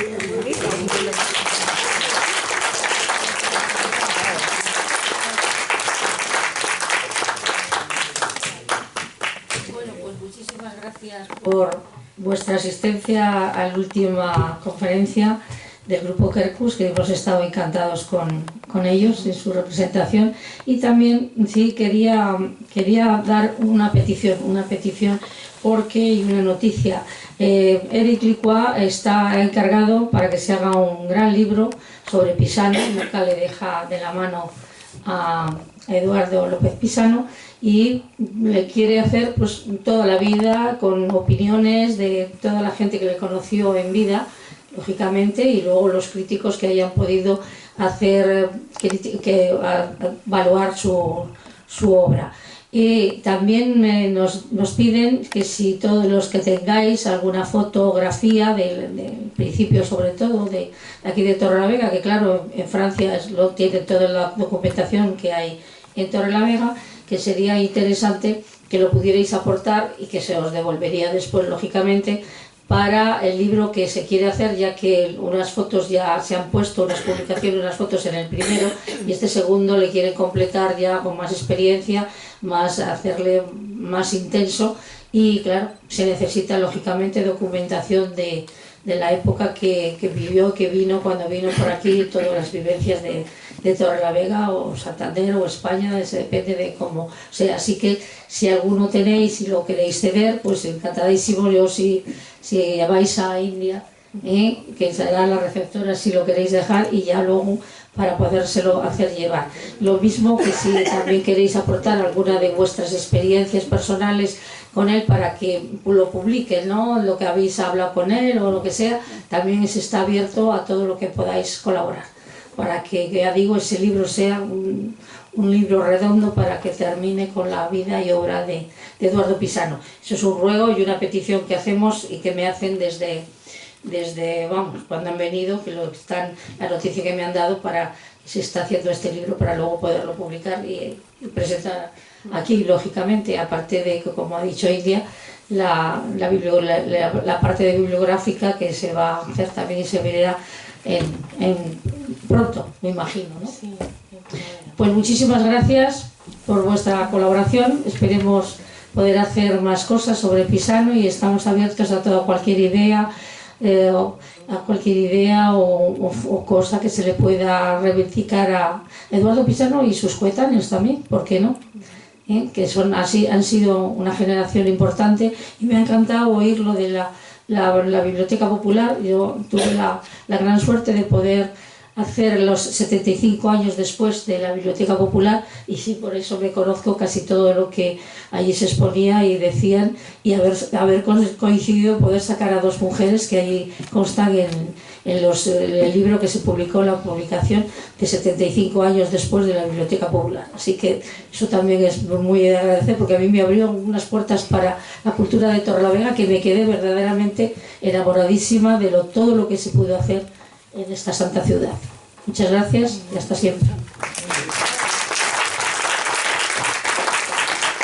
Bueno, pues muchísimas gracias por vuestra asistencia a la última conferencia del Grupo Quercus, que hemos estado encantados con ellos en su representación. Y también sí quería dar una petición porque hay una noticia. Eric Licua está encargado para que se haga un gran libro sobre Pisano, nunca le deja de la mano a Eduardo López Pisano, y le quiere hacer pues toda la vida con opiniones de toda la gente que le conoció en vida, lógicamente, y luego los críticos que hayan podido hacer, evaluar su obra. Y también nos piden que si todos los que tengáis alguna fotografía del principio, sobre todo de aquí de Torrelavega, que claro, en Francia lo tiene toda la documentación que hay en Torrelavega, que sería interesante que lo pudierais aportar y que se os devolvería después, lógicamente, para el libro que se quiere hacer, ya que unas fotos ya se han puesto, unas publicaciones, unas fotos en el primero, y este segundo le quieren completar ya con más experiencia, hacerle más intenso, y claro, se necesita lógicamente documentación de la época que vivió, que vino, cuando vino por aquí, todas las vivencias de Torrelavega o Santander o España, depende de cómo sea. Así que si alguno tenéis y lo queréis ceder, pues encantadísimo. Yo si vais a India, que será la receptora si lo queréis dejar, y ya luego para podérselo hacer llevar. Lo mismo que si también queréis aportar alguna de vuestras experiencias personales con él para que lo publiquen, ¿no? Lo que habéis hablado con él o lo que sea, también está abierto a todo lo que podáis colaborar, para que, ya digo, ese libro sea un libro redondo para que termine con la vida y obra de Eduardo Pisano. Eso es un ruego y una petición que hacemos y que me hacen desde vamos, cuando han venido, que la noticia que me han dado para que se está haciendo este libro para luego poderlo publicar y presentar aquí, lógicamente, aparte de que, como ha dicho India, la parte de bibliográfica que se va a hacer también y se verá en pronto, me imagino, ¿no? Sí, pues muchísimas gracias por vuestra colaboración. Esperemos poder hacer más cosas sobre Pisano y estamos abiertos a toda cualquier idea, o cosa que se le pueda reivindicar a Eduardo Pisano y sus coetáneos también, ¿por qué no? Que han sido una generación importante, y me ha encantado oír lo de la Biblioteca Popular. Yo tuve la gran suerte de poder hacer los 75 años después de la Biblioteca Popular, y sí, por eso me conozco casi todo lo que allí se exponía y decían, y haber coincidido poder sacar a dos mujeres que allí constan en el libro que se publicó, la publicación de 75 años después de la Biblioteca Popular. Así que eso también es muy de agradecer, porque a mí me abrió unas puertas para la cultura de Torrelavega, que me quedé verdaderamente enamoradísima de todo lo que se pudo hacer en esta santa ciudad. Muchas gracias y hasta siempre.